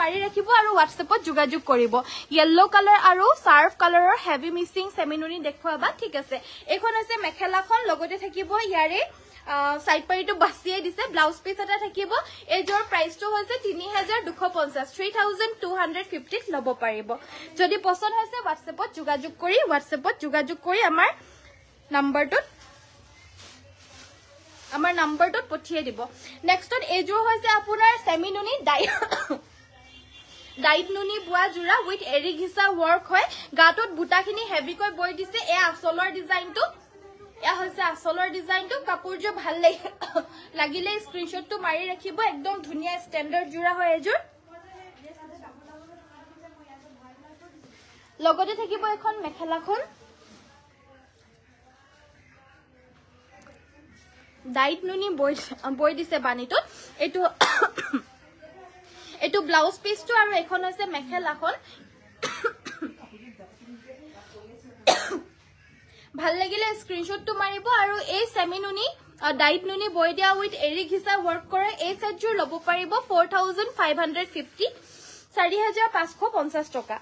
মাৰি ৰাখিব আৰু WhatsAppত যোগাযোগ কৰিব ইয়েলো কালাৰ আৰু সাৰ্ফ কালাৰৰ হেভি মিক্সিং সেমিনুনি দেখুৱাবা ঠিক আছে এখন আছে মেখেলাখন লগতে থাকিব ইয়াৰে সাইড পাৰিটো বাছিয়ে দিছে ব্লাউজ পিস এটা থাকিব এজোৰ প্ৰাইসটো হৈছে 3250 3250 লব পাৰিব যদি পছন্দ হৈছে WhatsAppত যোগাযোগ কৰি আমাৰ নম্বৰটোত পঠিয়াই দিব নেক্সটত এজোৰ হৈছে আপোনাৰ সেমিনুনি ডাইট নুনি বুৱা জোৰা উইথ এৰি ঘিসা ওয়াৰ্ক হয় গাটোত বুটাখিনি হেভি কৈ বৈ দিছে এ আসলৰ ডিজাইনটো এয়া হৈছে আসলৰ ডিজাইনটো কাপোৰজোৰ ভাল লাগিলে স্ক্ৰিনশ্বটটো মাৰি ৰাখিব একদম ধুনিয়া ষ্টেণ্ডাৰ্ড জোৰা হয় এজোৰ লগতে থাকিব এখন মেখেলাখন ডাইট নুনি বৈ দিছে বানিটো এটো ব্লাউজ পিসটো আৰু এখন হৈছে মেখেলাখন ভাল লাগিলে স্ক্ৰিনশ্বটটো মাৰিব আৰু এই সেমিনুনি ডাইট নুনি বৈ দিয়া উইথ এৰি ঘিসা ওয়াৰ্ক কৰে এই সেটজোৰ লব পাৰিব 4550 4550 টকা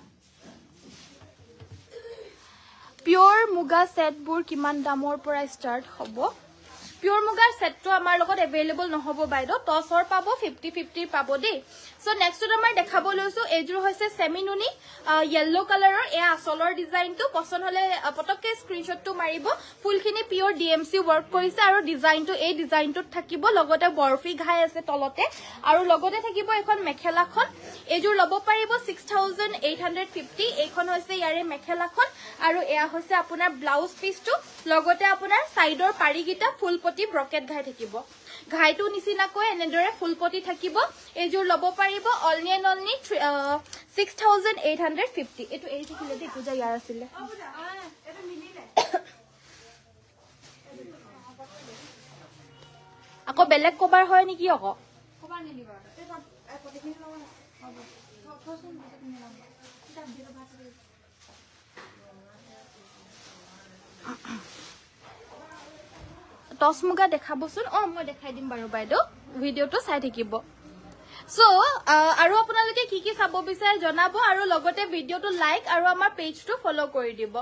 পিওৰ মুগা সেটবোৰ কিমান দামৰ পৰা ষ্টাৰ্ট হ'ব পিওৰ মুগাৰ সেটটো আমাৰ লগত এভেইলেবল নহব বাইদো টসৰ পাব 50-50 পাব দেই সো নেক্সট আমাৰ দেখাব লৈছো এজুৰ হৈছে সেমিনুনি yellow কালাৰৰ এ আসলৰ ডিজাইনটো পছন্দ হলে পটককে স্ক্ৰিনশ্বটটো মাৰিব ফুলখিনি পিওৰ ডিএমসি ওয়াৰ্ক কৰিছে আৰু ডিজাইনটো এই ডিজাইনটোত থাকিব লগতে বৰফি ঘাই আছে তলতে আৰু লগতে থাকিব এখন মেখেলাখন এজুৰ লব পাৰিব 6850 এইখন হৈছে ইয়াৰে মেখেলাখন আৰু এয়া হৈছে আপোনাৰ ব্লাউজ পিসটো লগতে আপোনাৰ সাইডৰ পাৰিগিটা ফুলপটি ব্ৰকেট ঘাই থাকিব ঘাইটো নিচিনাকৈ এনেদৰে ফুলপটি থাকিব এজুৰ লব পাৰিব অনলি 6850 এটো এই থাকিলে দেখো যা ইয়াৰ আছিল এটা মিলিলে আকৌ বেলেগ কভাৰ হয় নেকি আকৌ কভাৰ নিলিবা এটা পটিখিনি লও হ'ব ফসন মিলাম এটা দিলো ভাত টস মুগা দেখাবচোন মই দেখাই দিম বাৰু বাইদো ভিডিওটো চাই থাকিব সো আৰু আপোনালোকে কি কি চাব বিচাৰে জনাব আৰু লগতে ভিডিওটো লাইক আৰু আমাৰ পেজটো ফলো কৰি দিব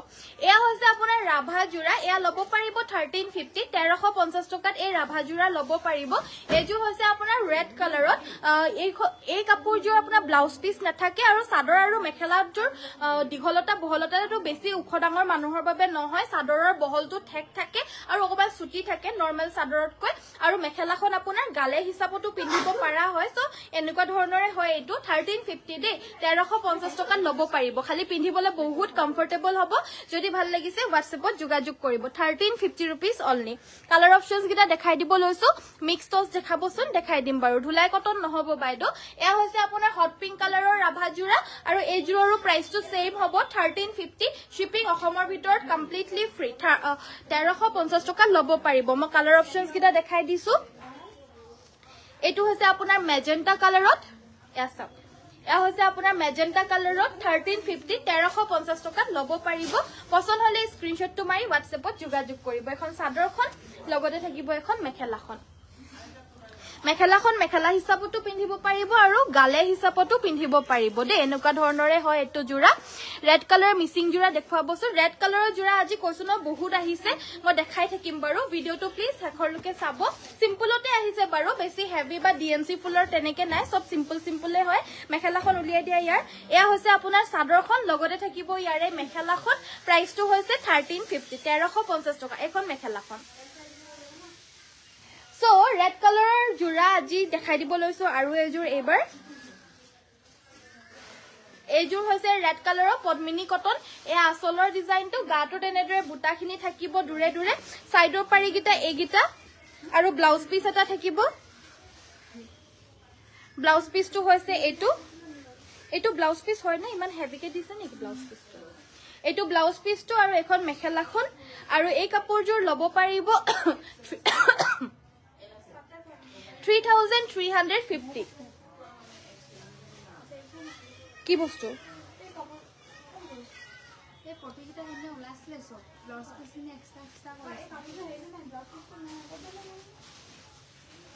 এয়া হৈছে আপোনাৰ ৰাভা জোৰা এয়া লব পাৰিব 1350 1350 টকাত এই ৰাভা জোৰা লব পাৰিব এজু হৈছে আপোনাৰ ৰেড কালাৰত এই কাপোৰজোৰ আপোনাৰ ব্লাউজ পিস নাথাকে আৰু সাদৰ আৰু মেখেলাজোৰ দিঘলতা বহলতাটো বেছি উখ ডাঙৰ মানুহৰ বাবে নহয় সাদৰৰ বহলটো ঠেক থাকে আৰু অকমান ছুটি থাকে নৰমাল সাদৰতকৈ আৰু মেখেলাখন আপোনাৰ গালে হিচাপটো পিন্ধিব পাৰা হয় সো এনেকুৱা ধৰণৰে হয় এটো 1350 দে 1350 টকা লব পাৰিব খালি পিন্ধিবলৈ বহুত কমফৰ্টেবল হ'ব যদি ভাল লাগিছে WhatsAppত যোগাযোগ কৰিব 1350 रुपीस অনলি কালাৰ অপচনস গিটা দেখাই দিব লৈছো মিক্স টস দেখাবচোন দেখাই দিম বাৰু ধুলাই কটন নহব বাইদো এয়া হৈছে আপোনাৰ হট পিংক কালাৰৰ ৰাভা জোৰা আৰু এই জোৰৰো প্ৰাইসটো সেম হ'ব 1350 শিপিং অসমৰ ভিতৰত কমপ্লিটলি ফ্ৰী 1350 টকা লব পাৰিব মই কালাৰ অপচনস গিটা দেখাই দিছো এটো হৈছে আপোনাৰ মেজেন্টা কালাৰত এসা এয়া হৈছে আপোনাৰ মেজেন্টা কালাৰত 1350 1350 টকাত লব পাৰিব পছন্দ হলে স্ক্ৰিনশ্বটটো মাৰি WhatsAppত যোগাযোগ কৰিব এখন সাদৰখন লগতে থাকিব এখন মেখেলাখন মেখেলা হিচাপতো পিন্ধিব পাৰিব আৰু গালে হিচাপতো পিন্ধিব পাৰিব দে এনেকুৱা ধৰণৰে হয় এটো জোৰা ৰেড কালাৰ মিসিং জোৰা দেখুৱাবছো ৰেড কালাৰৰ জোৰা আজি কৈছো ন বহুত আহিছে মই দেখাই থাকিম বাৰু ভিডিওটো প্লিজ হেখৰলকে চাব সিম্পলতে আহিছে বাৰু বেছি হেভি বা ডিএমসি ফুলৰ তেনেকে নাই সব সিম্পলে হয় মেখেলাখন উলিয়াই দিয়া ইয়াৰ এয়া হৈছে আপোনাৰ সাদৰখন লগতে থাকিব ইয়াৰে মেখেলাখন প্ৰাইসটো হৈছে 1350 1350 টকা এখন মেখেলাখন সো ৰেড কালাৰৰ জোৰা আজি দেখাই দিব লৈছো আৰু এজোৰ এবাৰ এজোৰ হৈছে ৰেড কালাৰৰ পদ্মিনী কটন এ আসলৰ ডিজাইনটো গাটো তেনেদৰে বুটাখিনি থাকিব দুৰে দুৰে সাইডৰ পাৰিগিটা এগিটা আৰু ব্লাউজ পিস এটা থাকিব ব্লাউজ পিসটো হৈছে এটো ব্লাউজ পিস হয় না ইমান হেভিকে দিছে নেকি ব্লাউজ পিসটো এটো ব্লাউজ পিসটো আৰু এখন মেখেলাখন আৰু এই কাপোৰজোৰ লব পাৰিব 3350 কি বস্তু এই পটিটা হেনে ওলাছিলে সব ব্লাউজ পিসনি এক্সট্রা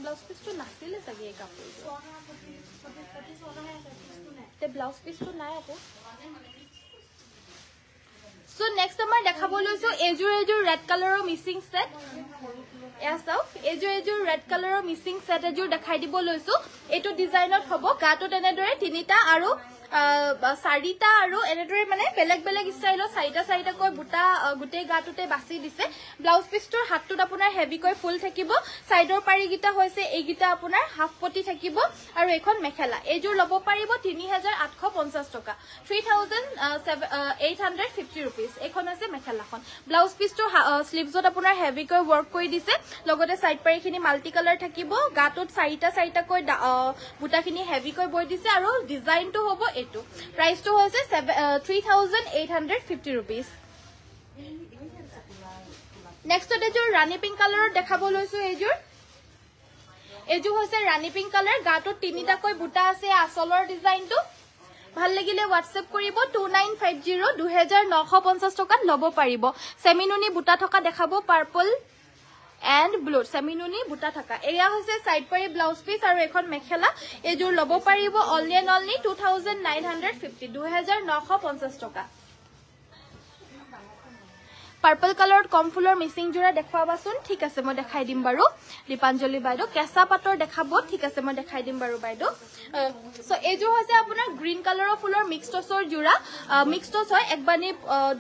ব্লাউজ পিসটো নাছিলে চাগে এই কাপোৰটো তে ব্লাউজ পিসটো নাই আকৌ সো নেক্সট আমাৰ দেখাব লৈছো এজুৰ ৰেড কালাৰৰ মিসিং সেট এয়া চাওক এজুৰ ৰেড কালাৰৰ মিসিং সেট এজুৰ দেখাই দিব লৈছো এটো ডিজাইনত হ'ব গাটো তেনেদৰে তিনিটা আৰু চাৰিটা আৰু এনেদৰে মানে বেলেগ ষ্টাইলত চাৰিটা কৈ বুটা গুটে গাটোতে বাছি দিছে ব্লাউজ পিসটোৰ হাতটোত আপোনাৰ হেভি কৈ ফুল থাকিব সাইডৰ পাৰিগিটা হৈছে এইগিটা আপোনাৰ হাফ পটি থাকিব আৰু এখন মেখেলা এজুৰ লব পাৰিব 3850 টকা 3850 रुपीस এখন আছে মেখেলাখন ব্লাউজ পিসটোৰ স্লিভছত আপোনাৰ হেভি কৈ ওয়াৰ্ক কৰি দিছে লগতে সাইড পাৰিখিনি মাল্টি কালাৰ থাকিব গাটোত চাৰিটা কৈ বুটাখিনি হেভি কৈ বৈ দিছে আৰু ডিজাইনটো হ'ব এটো প্ৰাইসটো হৈছে 3850 रुपीस নেক্সট এজুৰ ৰাণী পিংক কালাৰৰ দেখাব লৈছো এজুৰ হৈছে ৰাণী পিংক কালাৰ গাটোত তিনিটা কৈ বুটা আছে আসলৰ ডিজাইনটো ভাল লাগিলে WhatsApp কৰিব 2950 2950 টকাত লব পাৰিব সেমিনুনি বুটা থকা দেখাব পাৰ্পল এন্ড ব্লু সেমিনুনি বুটা থকা এয়া হৈছে সাইড পাৰি ব্লাউজ পিস আৰু এখন মেখেলা এজুৰ লব পাৰিব অনলি 2950 2950 টকা পাৰ্পল কালাৰত কম ফুলৰ মিচিং জোৰা দেখুৱাবাচোন ঠিক আছে মই দেখাই দিম বাৰু দীপাঞ্জলি বাইদেউ কেঁচা পাতৰ দেখাব ঠিক আছে মই দেখাই দিম বাৰু বাইদেউ সো এইযোৰ হৈছে আপোনাৰ গ্ৰীণ কালাৰৰ ফুলৰ মিক্স টছৰ জোৰা মিক্স টছ হয় একবানি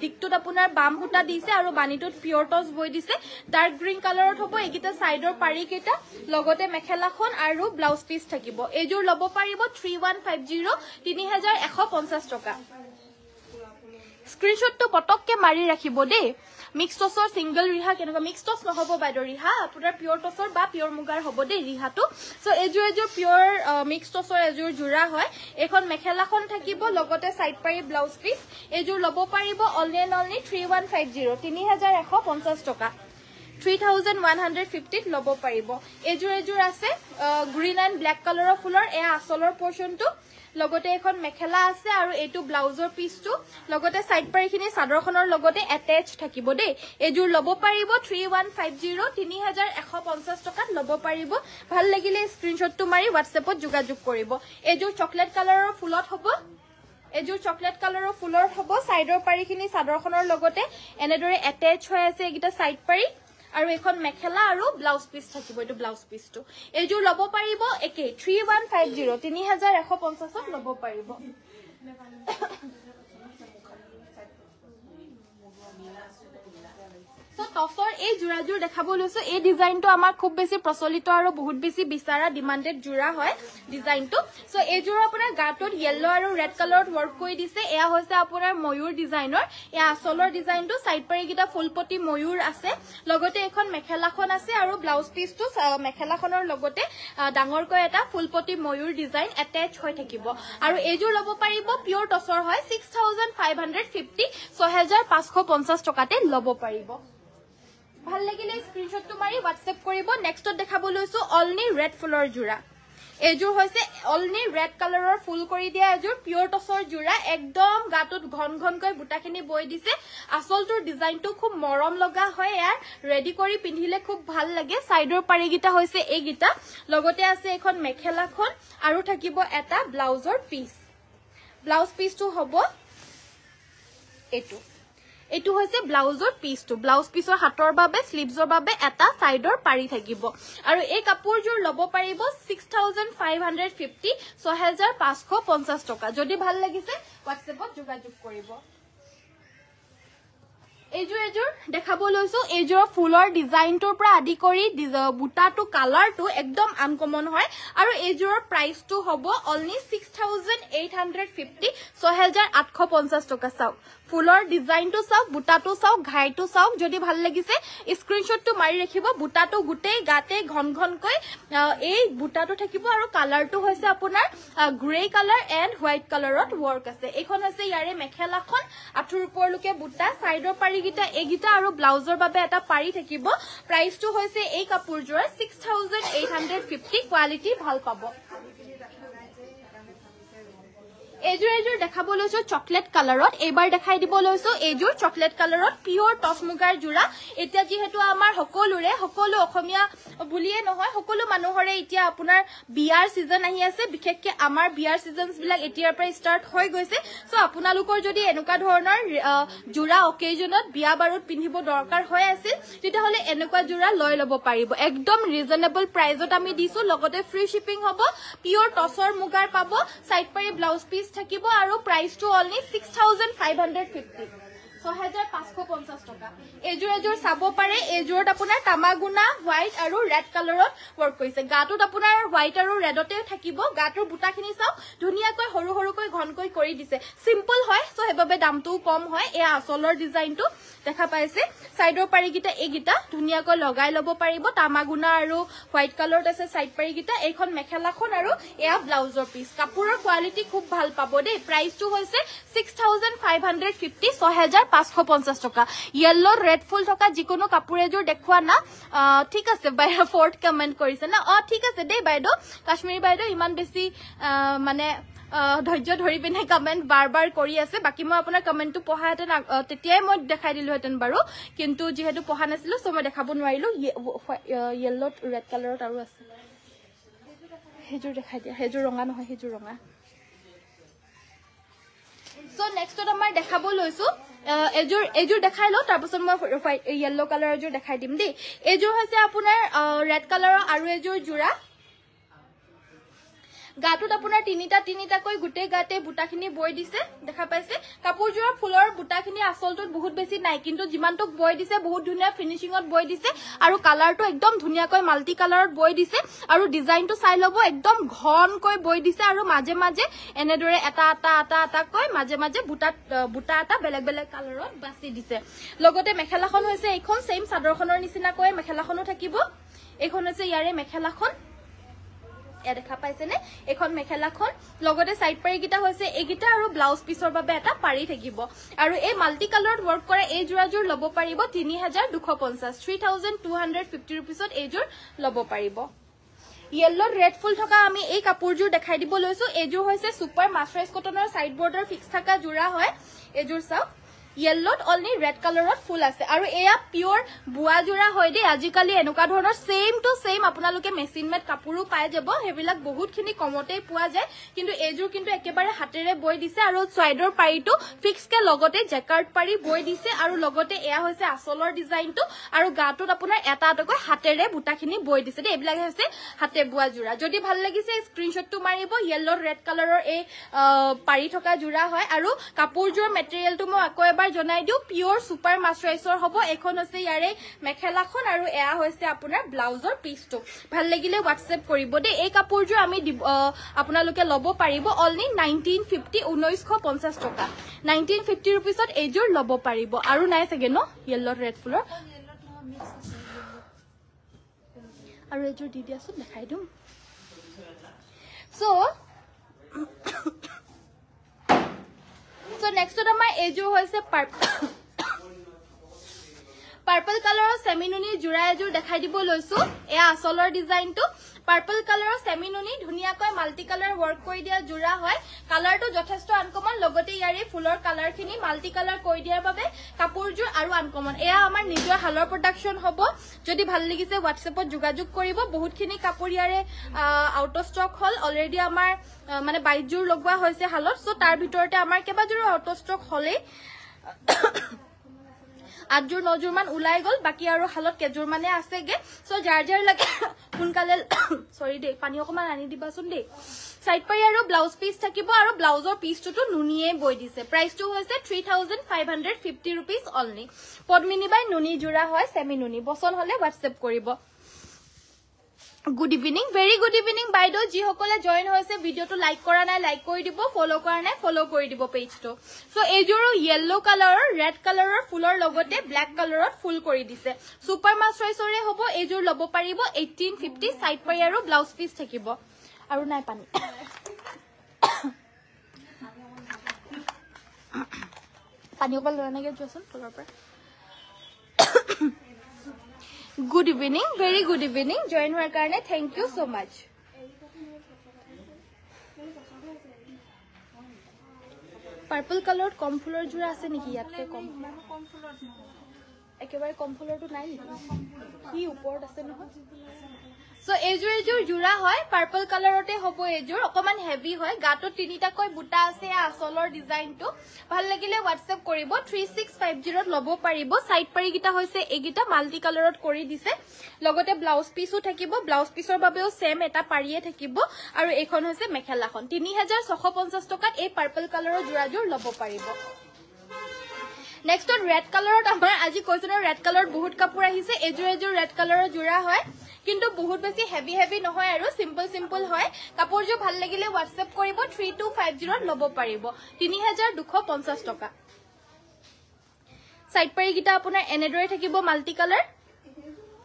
দিকটোত আপোনাৰ বাম সূতা দিছে আৰু বানিটোত পিয়ৰ টছ বৈ দিছে ডাৰ্ক গ্ৰীণ কালাৰত হ'ব এইকেইটা সাইডৰ পাৰি কেইটা লগতে মেখেলাখন আৰু ব্লাউজ পিস থাকিব এইযোৰ ল'ব পাৰিব 3150 3150 টকা স্ক্ৰিনশ্বট তো পটককে মাৰি ৰাখিব দেই মিক্স টছৰ সিঙ্গল ৰিহা কেনেকুৱা মিক্স টছ নহব বাইদ ৰিহা আপোনাৰ পিয়ৰ টছৰ বা পিয়ৰ মুগাৰ হ'ব দেই ৰিহাটো সো এযোৰ পিয়ৰ মিক্স টছৰ এযোৰ জোৰা হয় এখন মেখেলাখন থাকিব লগতে সাইড পাৰি ব্লাউজ পিস এযোৰ ল'ব পাৰিব অনলি 3150 3150 টকা 3150 ল'ব পাৰিব এযোৰ আছে গ্ৰীন এণ্ড ব্ল্যাক কালাৰৰ ফুলৰ এয়া আসলৰ পোৰশনটো লগতে এখন মেখেলা আছে আৰু এটো ব্লাউজৰ পিসটো লগতে সাইড পাৰিখিনি সাদৰখনৰ লগতে এটাচ থাকিব দেই এযোৰ ল'ব পাৰিব 3150 3150 টকাত ল'ব পাৰিব ভাল লাগিলে স্ক্ৰিনশ্বটটো মাৰি WhatsAppত যোগাযোগ কৰিব এযোৰ চকলেট কালাৰৰ ফুলত হ'ব এযোৰ চকলেট কালাৰৰ ফুলৰ হ'ব সাইডৰ পাৰিখিনি সাদৰখনৰ লগতে এনেদৰে এটাচ হৈ আছে এগিটা সাইড পাৰি আৰু এখন মেখেলা আৰু ব্লাউজ পিস থাকিব এটো ব্লাউজ পিসটো এযোৰ ল'ব পাৰিব একে 3150 3150 ত ল'ব পাৰিব সো টপৰ এই জোৰাজোৰ দেখাব লৈছো এই ডিজাইনটো আমাৰ খুব বেছি প্ৰচলিত আৰু বহুত বেছি বিচাৰা ডিমান্ডেড জোৰা হয় ডিজাইনটো সো এই জোৰা আপোনাৰ গাটোত ইয়েলো আৰু ৰেড কালাৰত ওয়াৰ্ক কৰি দিছে এয়া হৈছে আপোনাৰ ময়ূৰ ডিজাইনৰ এয়া আসলৰ ডিজাইনটো সাইড পাৰি গিটা ফুলপটি ময়ূৰ আছে লগতে এখন মেখেলাখন আছে আৰু ব্লাউজ পিসটো মেখেলাখনৰ লগতে ডাঙৰকৈ এটা ফুলপটি ময়ূৰ ডিজাইন এটাচ হৈ থাকিব আৰু এইযোৰ ল'ব পাৰিব পিয়ৰ টছৰ হয় 6550 6550 টকাতে ল'ব পাৰিব ভাল লাগিলে স্ক্ৰিনশ্বটটো মাৰি WhatsApp কৰিব নেক্সটত দেখাব লৈছো অলনি ৰেড ফুলৰ জোৰা এযোৰ হৈছে অলনি ৰেড কালাৰৰ ফুল কৰি দিয়া এযোৰ পিয়ৰ টছৰ জোৰা একদম গাটোত ঘন ঘনকৈ বুটাখিনি বৈ দিছে আসলটোৰ ডিজাইনটো খুব মৰম লগা হয় ইয়াৰ ৰেডি কৰি পিন্ধিলে খুব ভাল লাগে সাইডৰ পাৰিগিটা হৈছে এইগিটা লগতে আছে এখন মেখেলাখন আৰু থাকিব এটা ব্লাউজৰ পিস ব্লাউজ পিসটো হ'ব এটো হৈছে ব্লাউজৰ পিসটো ব্লাউজ পিসৰ হাতৰ বাবে স্লিভছৰ বাবে এটা সাইডৰ পাৰি থাকিব আৰু এই কাপোৰযোৰ ল'ব পাৰিব 6550 6550 টকা যদি ভাল লাগিছে WhatsAppত যোগাযোগ কৰিব এযোৰ দেখাব লৈছো এযোৰ ফুলৰ ডিজাইনটোৰ পৰা আদি কৰি বুটাটো কালাৰটো একদম আনকমন হয় আৰু এযোৰৰ প্ৰাইসটো হ'ব অনলি 6850 6850 টকা চাওক ফুলৰ ডিজাইনটো চাওক বুটাটো চাওক ঘাইটো চাওক যদি ভাল লাগিছে স্ক্ৰিনশ্বটটো মাৰি ৰাখিব বুটাটো গুটেই গাতে ঘন ঘনকৈ এই বুটাটো থাকিব আৰু কালাৰটো হৈছে আপোনাৰ গ্ৰে কালাৰ এণ্ড হোৱাইট কালাৰত ওয়াৰ্ক আছে এইখন আছে ইয়াৰে মেখেলাখন আঠুৰ ওপৰলৈকে বুটা সাইডৰ পাৰিগিটা এগিটা আৰু ব্লাউজৰ বাবে এটা পাৰি থাকিব প্ৰাইসটো হৈছে এই কাপোৰযোৰৰ 6850 কোৱালিটি ভাল পাব এযোৰ দেখাব লৈছো চকলেট কালাৰত এবাৰ দেখাই দিব লৈছো এযোৰ চকলেট কালাৰত পিয়ৰ টছ মুগাৰ জোৰা এতিয়া যেহেতু আমাৰ সকলো অসমীয়া বুলিয়ে নহয় সকলো মানুহৰে এতিয়া আপোনাৰ বিয়াৰ সিজন আহি আছে বিশেষকৈ আমাৰ বিয়াৰ সিজনস বিলাক এতিয়াৰ পৰা ষ্টাৰ্ট হৈ গৈছে সো আপোনালোকৰ যদি এনেকুৱা ধৰণৰ জোৰা অকেজনত বিয়া বাৰুত পিন্ধিব দৰকাৰ হৈ আছে তেতিয়াহলে এনেকুৱা জোৰা লৈ ল'ব পাৰিব একদম ৰিজনেবল প্ৰাইজত আমি দিছো লগতে ফ্ৰী শিপিং হ'ব পিয়ৰ টছৰ মুগাৰ পাব সাইড পাৰি ব্লাউজ পিস থাকিব আৰু প্ৰাইসটো অনলি 6550 6550 টকা এযোৰ চাব পাৰে এযোৰত আপোনাৰ তামাগুনা হোৱাইট আৰু ৰেড কালাৰত ওয়াৰ্ক কৰিছে গাটোত আপোনাৰ হোৱাইট আৰু ৰেডতে থাকিব গাটোৰ বুটাখিনি চাওক ধুনিয়াকৈ সৰু সৰুকৈ ঘনকৈ কৰি দিছে সিম্পল হয় সো হেবাবে দামটো কম হয় এয়া আসলৰ ডিজাইনটো দেখা পাইছে সাইডৰ পাৰিগিটা এগিটা ধুনিয়াকৈ লগাই ল'ব পাৰিব তামাগুনা আৰু হোৱাইট কালাৰত আছে সাইড পাৰিগিটা এইখন মেখেলাখন আৰু এয়া ব্লাউজৰ পিস কাপোৰৰ কোৱালিটি খুব ভাল পাব দেই প্ৰাইসটো হৈছে 6550 6550 টকা ইয়েলো ৰেড ফুল থকা যিকোনো কাপোৰ এযোৰ দেখুৱা না ঠিক আছে বাই ফোৰ্থ কমেন্ট কৰিছে না ঠিক আছে দেই বাইদো কাশ্মীৰী বাইদো ইমান বেছি মানে ধৈৰ্য ধৰি পিনে কমেন্ট বাৰ কৰি আছে বাকি মই আপোনাৰ কমেন্টটো পঢ়াহেতেন তেতিয়াই মই দেখাই দিলোহেতেন বাৰু কিন্তু যেহেতু পঢ়া নাছিলো সো মই দেখাব নোৱাৰিলো ইয়েলো ৰেড কালাৰত আৰু আছে হেজুৰ দেখাই দিয়া হেজুৰ ৰঙা নহয় হেজুৰ ৰঙা সো নেক্সটত আমাৰ দেখাব লৈছো এজোৰ দেখাই লো তাৰ পাছত মই ইয়েলো কালাৰ এজোৰ দেখাই দিম দেই এজোৰ হৈছে আপোনাৰ ৰেড কালাৰৰ আৰু এজোৰ জোৰা গাটোত আপোনাৰ তিনিটাকৈ গুটেই গাতে বুটাখিনি বৈ দিছে দেখা পাইছে কাপোৰজোৰৰ ফুলৰ বুটাখিনি আসলটোত বহুত বেছি নাই কিন্তু যিমানটো বৈ দিছে বহুত ধুনিয়া ফিনিশিংত বৈ দিছে আৰু কালাৰটো একদম ধুনিয়াকৈ মাল্টি কালাৰত বৈ দিছে আৰু ডিজাইনটো চাই লব একদম ঘনকৈ বৈ দিছে আৰু মাজে মাজে এনেদৰে এটা কৈ মাজে মাজে বুটা এটা বেলেগ কালাৰত বাছি দিছে লগতে মেখেলাখন হৈছে এইখন সেম চাদৰখনৰ নিচিনাকৈ মেখেলাখনো থাকিব এইখন হৈছে ইয়াৰে মেখেলাখন দেখা পাইছে নে এখন মেখেলাখন লগতে সাইড পাৰি গিটা হৈছে এগিটা আৰু ব্লাউজ পিছৰ বাবে এটা পাৰি থাকিব আৰু এই মাল্টি কালাৰত ওয়াৰ্ক কৰা এই জোৰাজোৰ লব পাৰিব 3250 3250 रुपीसত এই জোৰ লব পাৰিব येलो रेड फुल থকা আমি এই কাপোৰজোৰ দেখাই দিব লৈছো এজোৰ হৈছে সুপাৰ মাস্টাৰাইজ কটনৰ সাইড বৰ্ডাৰ ফিক্স থকা জোৰা হয় এজোৰ চাও येलोত অনলি ৰেড কালাৰত ফুল আছে আৰু এয়া পিওৰ বুৱা জোৰা হয় দে আজিকালি এনেকুৱা ধৰণৰ সেম টু সেম আপোনালোকে মেচিন মেড কাপোৰো পাই যাব হেবিলাক বহুতখিনি কমতেই পোৱা যায় কিন্তু এজোৰ কিন্তু একেবাৰে হাতেৰে বৈ দিছে আৰু সাইডৰ পাৰিটো ফিক্স কে লগতে জেকাৰ্ড পাৰি বৈ দিছে আৰু লগতে এয়া হৈছে আসলৰ ডিজাইনটো আৰু গাটোত আপোনাৰ এটাকৈ হাতেৰে বুটাখিনি বৈ দিছে দে এবিলাক হৈছে হাতে বুৱা জোৰা যদি ভাল লাগিছে স্ক্ৰিনশ্বটটো মাৰিব येलो ৰেড কালাৰৰ এই পাৰি থকা জোৰা হয় আৰু কাপোৰজোৰ মেটেৰিয়েলটো মই আকৌ এবাৰ জনাই দিও পিওৰ সুপাৰ মাস্টাৰাইজৰ হ'ব এখন আছে ইয়াৰে মেখেলাখন আৰু এয়া হৈছে আপোনাৰ ব্লাউজৰ পিছটো ভাল লাগিলে WhatsApp কৰিব দে এই কাপোৰজোৰ আমি আপোনালোকে লব পাৰিব অনলি 1950 টকা 1950 रुपीसত এইজোৰ লব পাৰিব আৰু নাই চাগে ন येलो ৰেড ফুলৰ আৰু এইজোৰ দি দিয়াছো দেখাই দিম So next to আমাৰ এজোৰ হৈছে পাৰ্পল কালাৰৰ সেমিনুনি জোৰা এজোৰ দেখাই দিব লৈছো এয়া আসলৰ ডিজাইনটো পাৰ্পল কালাৰৰ সেমিনুনি ধুনিয়াকৈ মাল্টি কালাৰ ওয়াৰ্ক কৰি দিয়া জোৰা হয় কালাৰটো যথেষ্ট আনকমন লগতে ইয়াৰে ফুলৰ কালাৰখিনি মাল্টি কালাৰ কৰি দিয়াৰ বাবে কাপোৰজোৰ আৰু আনকমন এয়া আমাৰ নিজৰ হালৰ প্ৰডাকশন হ'ব যদি ভাল লাগিছে WhatsAppত যোগাযোগ কৰিব বহুতখিনি কাপোৰ ইয়াৰে out of stock hall already আমাৰ মানে 22 জোৰ লগোৱা হৈছে হালত সো তাৰ ভিতৰতে আমাৰ কেবাজোৰ আউট অফ ষ্টক হলে 8 জোৰ 9 জোৰ মান উলাই গল বাকি আৰু হালত কেজোৰ মানে আছেগে সো যাৰ লাগে সোনকালে সৰি দে পানী অকমান আনি দিবাচোন দে সাইড পাৰি আৰু ব্লাউজ পিস থাকিব আৰু ব্লাউজৰ পিসটো নুনিয়ে বৈ দিছে প্ৰাইসটো হৈছে 3550 रुपीस অনলি পদ্মিনী বাই নুনি জোৰা হয় সেমি নুনি বসন হলে WhatsApp কৰিব good evening very good evening বাইদেউ যি সকলে জয়েন হৈছে ভিডিওটো লাইক কৰা নাই লাইক কৰি দিব ফলো কৰা নাই ফলো কৰি দিব পেজটো সো এইজোৰো येलो কালাৰৰ ৰেড কালাৰৰ ফুলৰ লগতে ব্ল্যাক কালাৰত ফুল কৰি দিছে সুপাৰ মাস্টাৰাইজৰে হ'ব এইজোৰ লব পাৰিব 1850 সাইড পাৰি আৰু ব্লাউজ পিস থাকিব আৰু নাই পানী পানী অকল লৈ নাগে যোৱাচোন তলৰ পৰা Good evening, very good evening. Join হোৱাৰ কাৰণে thank you so much. Purple color কম ফুলৰ জোৰা আছে নেকি ইয়াতে কম ফুলৰ একেবাৰে কম ফুলৰটো নাই নেকি কি ওপৰত আছে নহয় So এজোৰ জোৰা হয় পাৰ্পল কালাৰতে হ'ব এজোৰ অকমান হেভি হয় গাটো তিনিটাকৈ বুটা আছে আসলৰ ডিজাইনটো ভাল লাগিলে WhatsApp কৰিব 3650 লব পাৰিব সাইড পাৰি গিটা হৈছে এগিটা মাল্টি কালাৰত কৰি দিছে লগতে ব্লাউজ পিসও থাকিব ব্লাউজ পিসৰ বাবেও সেম এটা পাৰিয়ে থাকিব আৰু এখন হৈছে মেখেলাখন 3650 টকাত এই পাৰ্পল কালাৰৰ জোৰাজোৰ লব পাৰিব Next on red color আমাৰ আজি কৈছনৰ red color বহুত কাপোৰ আহিছে এজোৰ red color জোৰা হয় কিন্তু বহুত বেছি হেভি নহয় আৰু সিম্পল হয় কাপোৰজোৰ ভাল লাগিলে WhatsApp কৰিব 3250 লব পাৰিব 3250 টকা সাইড পাৰি গিটা আপোনাৰ এনেদৰে থাকিব মাল্টি কালাৰ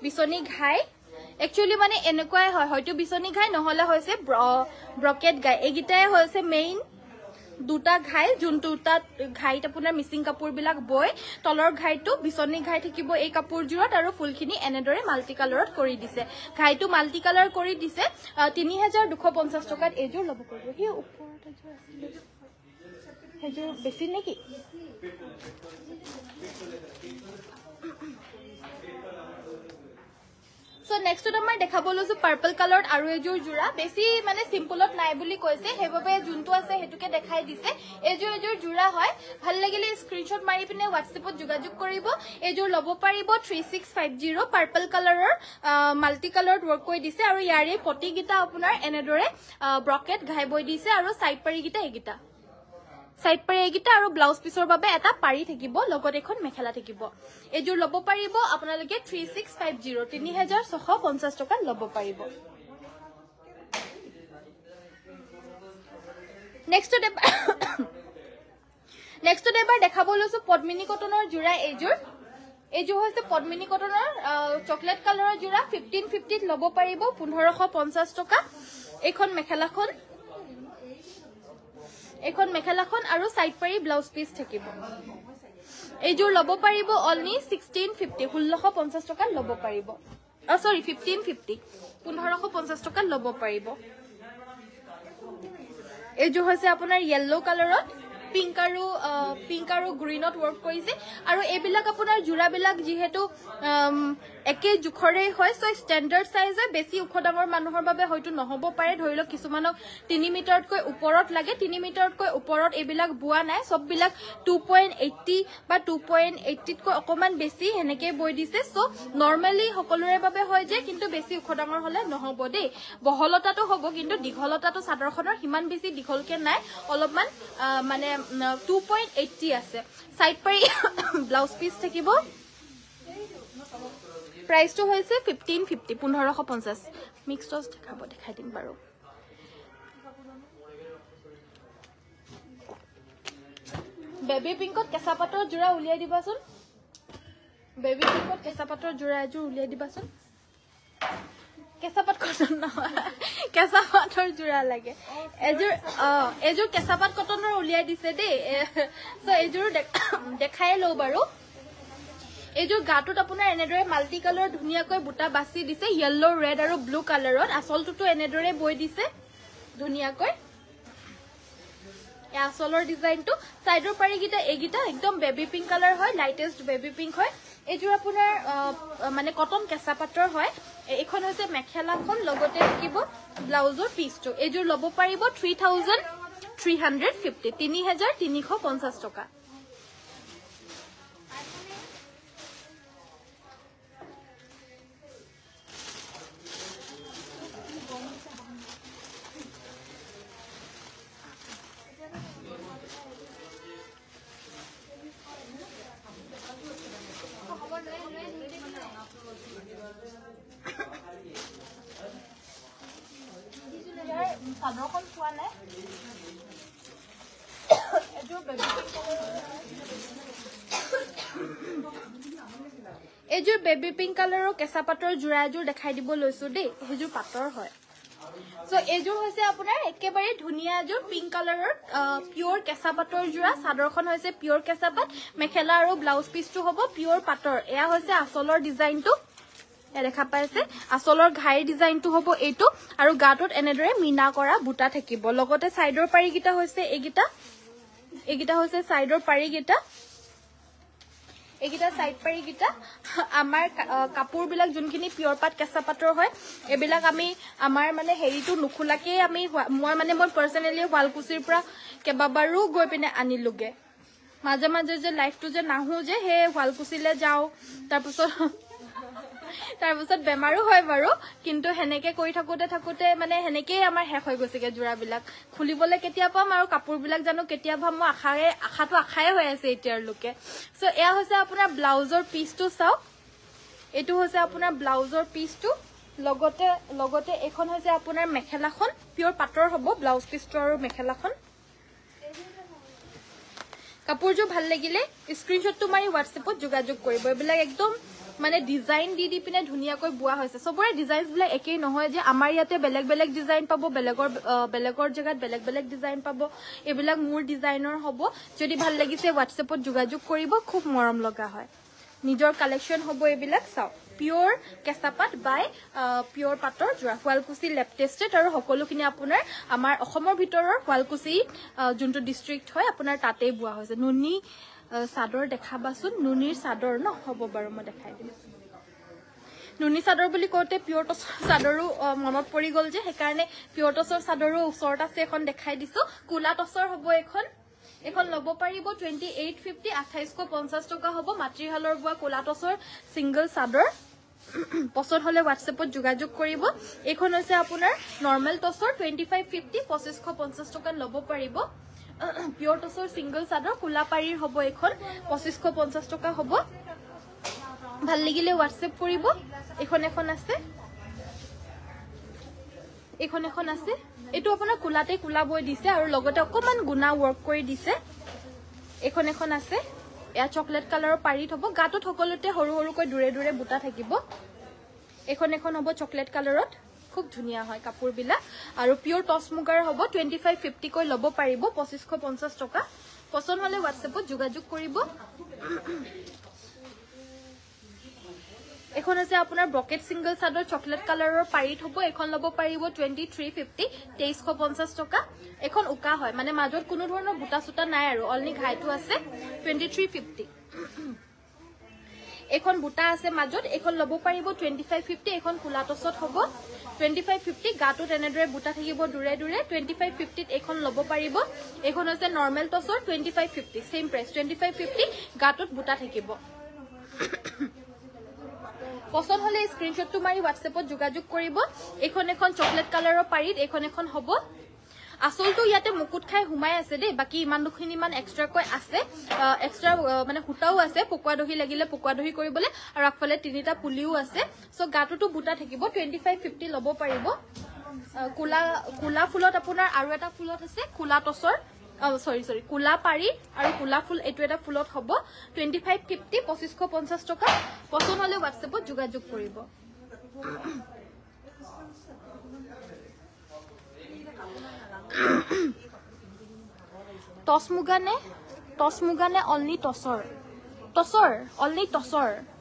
বিছনি ঘাই একচুয়ালি মানে এনেকুৱাই হয় হয়তো বিছনি ঘাই নহলে হৈছে ব্ৰকেট ঘাই এগিটাই হৈছে মেইন দুটা ঘাই যোনটো তাত ঘাইত আপোনাৰ মিসিং কাপোৰ বিলাক বয় তলৰ ঘাইটো বিছনি ঘাই থাকিব এই কাপোৰজোৰত আৰু ফুলখিনি এনেদৰে মাল্টি কালাৰত কৰি দিছে ঘাইটো মাল্টি কালাৰ কৰি দিছে 3250 টকাত এজোৰ লব কৰিব হি ওপৰত এজোৰ আছিল এজোৰ বেছি নেকি So নেক্সটত আমাৰ দেখাব লৈছো পাৰ্পল কালাৰত আৰু এযোৰ জোৰা বেছি মানে সিম্পলত নাই বুলি কৈছে সেইবাবে যোনটো আছে হেতুকে দেখাই দিছে এযোৰ জোৰা হয় ভাল লাগিলে স্ক্ৰিনশ্বট মাৰি পিনে WhatsAppত যোগাযোগ কৰিব এযোৰ লব পাৰিব 3650 পাৰ্পল কালাৰৰ মাল্টি কালাৰত ৱৰ্ক কৰি দিছে আৰু ইয়াৰে পটি গিটা আপোনাৰ এনেদৰে ব্ৰকেট ঘাই বৈ দিছে আৰু সাইড পাৰি গিটা এগিটা সাইড পাৰি এগিটা আৰু ব্লাউজ পিছৰ বাবে এটা পাৰি থাকিব লগত এখন মেখেলা থাকিব এযোৰ লব পাৰিব আপোনালোকে 3650 3650 টকা লব পাৰিব নেক্সট এবাৰ দেখাব লৈছো পদ্মিনী কটনৰ জোৰা এযোৰ হৈছে পদ্মিনী কটনৰ চকলেট কালাৰৰ জোৰা 1550 লব পাৰিব 1550 টকা এখন মেখেলাখন আৰু সাইড পাৰি ব্লাউজ পিস থাকিব এযোৰ লব পাৰিব অনলি 1650 1650 টকা লব পাৰিব সৰি 1550 1550 টকা লব পাৰিব এযোৰ হৈছে আপোনাৰ ইয়েলো কালাৰত পিংক আৰু গ্ৰীনত ৱৰ্ক কৰিছে আৰু এবিলাক আপোনাৰ জোৰা বিলাক যেহেতু একে জুখৰে হয় সো ষ্টেণ্ডাৰ্ড সাইজ হয় বেছি উখ ডাঙৰ মানুহৰ বাবে হয়তো নহব পাৰে ধৰিলক কিছুমানক 3 মিটাৰতকৈ ওপৰত লাগে 3 মিটাৰতকৈ ওপৰত এবিলাক বুৱা নাই সব বিলাক 2.80 বা 2.80 তকৈ অকমান বেছি হেনেকে বৈ দিছে সো নরমালি সকলোৰে বাবে হয় যে কিন্তু বেছি উখ ডাঙৰ হলে নহব দেই বহলতাটো হ'ব কিন্তু দীঘলতাটো চাদৰখনৰ হিমান বেছি দীঘলকে নাই অলপমান মানে 2.80 আছে সাইড পাৰি ব্লাউজ পিস থাকিব প্ৰাইস তো হৈছে 1550 1550 মিক্স টস দেখাই দিম বাৰু বেবি পিংকত কেঁচা পাটৰ জোৰা উলিয়াই দিবাচোন বেবি পিংকত কেঁচা পাটৰ জোৰা এযোৰ উলিয়াই দিবাচোন কেঁচা পাট কটন নহয় কেঁচা পাটৰ জোৰা লাগে এযোৰ কেঁচা পাট কটনৰ উলিয়াই দিছে দেই সো এযোৰ দেখাই লও বাৰু এযোৰ গাটোত আপোনাৰ এনেদৰে মাল্টি কালাৰ ধুনিয়াকৈ বুটা বাছি দিছে ইয়েলো ৰেড আৰু ব্লু কালাৰত আসলটো এনেদৰে বৈ দিছে ধুনিয়াকৈ এই আসলৰ ডিজাইনটো সাইডৰ পাৰি গিটা এগিটা একদম বেবি পিংক কালাৰ হয় লাইটেষ্ট বেবি পিংক হয় এযোৰ আপোনাৰ মানে কটন কেঁচা পাটৰ হয় এখন হৈছে মেখেলাখন লগতে থাকিব ব্লাউজৰ পিসটো এযোৰ লব পাৰিব 3350 3350 টকা সাদৰখন পোৱা নাই এযোৰ বেবি পিংক কালাৰৰ কেঁচা পাটৰ জোৰা এযোৰ দেখাই দিব লৈছো দেই হেযোৰ পাটৰ হয় সো এযোৰ হৈছে আপোনাৰ একেবাৰে ধুনিয়া এযোৰ পিংক কালাৰৰ পিওৰ কেঁচা পাটৰ জোৰা চাদৰখন হৈছে পিওৰ কেঁচা পাট মেখেলা আৰু ব্লাউজ পিসটো হ'ব পিওৰ পাটৰ এয়া হৈছে আসলৰ ডিজাইনটো দেখা পাইছে আসলৰ ঘাই ডিজাইনটো হ'ব এইটো আৰু গাটোত এনেদৰে মিনা কৰা বুটা থাকিব লগতে সাইডৰ পাৰি গিটা হৈছে এগিটা হৈছে সাইডৰ পাৰি গিটা এগিটা সাইড পাৰি গিটা আমাৰ কাপোৰ বিলাক যোনখিনি পিওৰ পাট কেঁচা পাটৰ হয় এবিলাক আমি আমাৰ মানে হেৰিটো নুখুলাকে আমি মই পাৰ্সোনালি ওয়ালকুছিৰ পৰা কেবাবাৰো গৈ পিনে আনিলুগে মাজে যে লাইফটো যে নাহু যে হে ওয়ালকুছিলে যাও তাৰপিছত বেমাৰো হয় বাৰু কিন্তু হেনেকে কৰি থাকোতে মানে হেনেকেই আমাৰ শেষ হৈ গৈছেগে জোৰাবিলাক খুলিবলে কেতিয়া পাম আৰু কাপোৰবিলাক জানো কেতিয়া পাম মই আশাটো হৈ আছে এতিয়াৰ লোকে সো এয়া হৈছে আপোনাৰ ব্লাউজৰ পিসটো চাও এটো হৈছে আপোনাৰ ব্লাউজৰ পিসটো লগতে এখন হৈছে আপোনাৰ মেখেলাখন পিওৰ পাটৰ হ'ব ব্লাউজ পিসটো আৰু মেখেলাখন কাপোৰটো ভাল লাগিলে স্ক্ৰিনশ্বটটো মাৰি WhatsAppত যোগাযোগ কৰিব এবিলাক একদম মানে ডিজাইন দি পিনে ধুনিয়াকৈ বুৱা হৈছে সবৰে ডিজাইনস বিলাক একেই নহয় যে আমাৰ ইয়াতে বেলেগ ডিজাইন পাবো বেলেগৰ জায়গাত বেলেগ ডিজাইন পাবো এবিলাক মোৰ ডিজাইনৰ হ'ব যদি ভাল লাগিছে WhatsAppত যোগাযোগ কৰিব খুব মৰম লগা হয় নিজৰ কালেকশন হ'ব এবিলাক চাও পিওৰ কেঁচাপাট বাই পিওৰ পাটৰ জোৰা শুৱালকুছি লেপ টেষ্টেড আৰু সকলোখিনি আপোনাৰ আমাৰ অসমৰ ভিতৰৰ শুৱালকুছি যোনটো ডিস্ট্ৰিক্ট হয় আপোনাৰ তাতেই বুৱা হৈছে নুনি চাদৰ দেখাবাচোন নুনিৰ চাদৰ ন হ'ব বাৰু মই দেখাই দিম নুনি চাদৰ বুলি কওঁতে পিয়ৰ টছৰ চাদৰো মনত পৰি গ'ল যে সেইকাৰণে পিয়ৰ টছৰ চাদৰো ওচৰত আছে এখন দেখাই দিছো কুলা টছৰ হ'ব এখন ল'ব পাৰিব 2850 2850 টকা হ'ব মাতৃহালৰ বোৱা কুলা টছৰ সিঙ্গল চাদৰ পছন্দ হলে WhatsAppত যোগাযোগ কৰিব এখন হৈছে আপোনাৰ নৰমাল টছৰ 2550 2550 টকা ল'ব পাৰিব পিয়ৰ টছৰ সিঙ্গল চাদৰ কুলা পাৰীৰ হ'ব এখন 2550 টকা হ'ব ভাল লাগিলে WhatsApp কৰিব এখন আছে এখন আছে এটো আপোনাৰ কুলাতে কুলা বৈ দিছে আৰু লগতে অকমান গুনা ওয়াৰ্ক কৰি দিছে এখন আছে এয়া চকলেট কালাৰৰ পাৰীত হ'ব গাটো সকলোতে সৰু সৰুকৈ দূৰে দূৰে বুটা থাকিব এখন হ'ব চকলেট কালাৰত খুব ধুনিয়া হয় কাপোৰ বিলা আৰু পিয়ৰ টছ মুগাৰ হ'ব 2550 কৈ ল'ব পাৰিব 2550 টকা পছন্দ হলে WhatsAppত যোগাযোগ কৰিব এখন আছে আপোনাৰ ব্ৰকেট সিঙ্গল চাদৰ চকলেট কালাৰৰ পাৰীত হ'ব এখন ল'ব পাৰিব 2350 2350 টকা এখন উকা হয় মানে মাজত কোনো ধৰণৰ বুটা সুতা নাই আৰু অলনি ঘাইটো আছে 2350 এখন বুটা আছে মাজত এখন ল'ব পাৰিব 2550 এখন কুলা টছত হ'ব 2550 গাটো তেনেদৰে বুটা থাকিব দূৰে দূৰে 2550 এখন ল'ব পাৰিব এখন হৈছে নৰমাল টছৰ 2550 সেম প্ৰাইস 2550 গাটোত বুটা থাকিব পছন্দ হলে স্ক্ৰিনশটটো মাৰি WhatsAppত যোগাযোগ কৰিব এখন চকলেট কালাৰৰ পাৰীত এখন হ'ব আসলটো ইয়াতে মুকুট খাই হুমাই আছে দেই বাকি ইমান দুখিনি মান এক্সট্ৰা কৈ আছে এক্সট্ৰা মানে হুটাও আছে পকুৱা দহি লাগিলে পকুৱা দহি কৰিবলে আৰু আগফালে তিনিটা পুলিও আছে সো গাটোটো বুটা থাকিব 2550 ল'ব পাৰিব কুলা ফুলত আপোনাৰ আৰু এটা ফুলত আছে কুলা টছৰ সৰি কুলা পাৰি আৰু কুলা ফুল এটো এটা ফুলত হ'ব 2550 2550 টকা পছন্দ হলে WhatsAppত যোগাযোগ কৰিব টছ মুগানে অনলি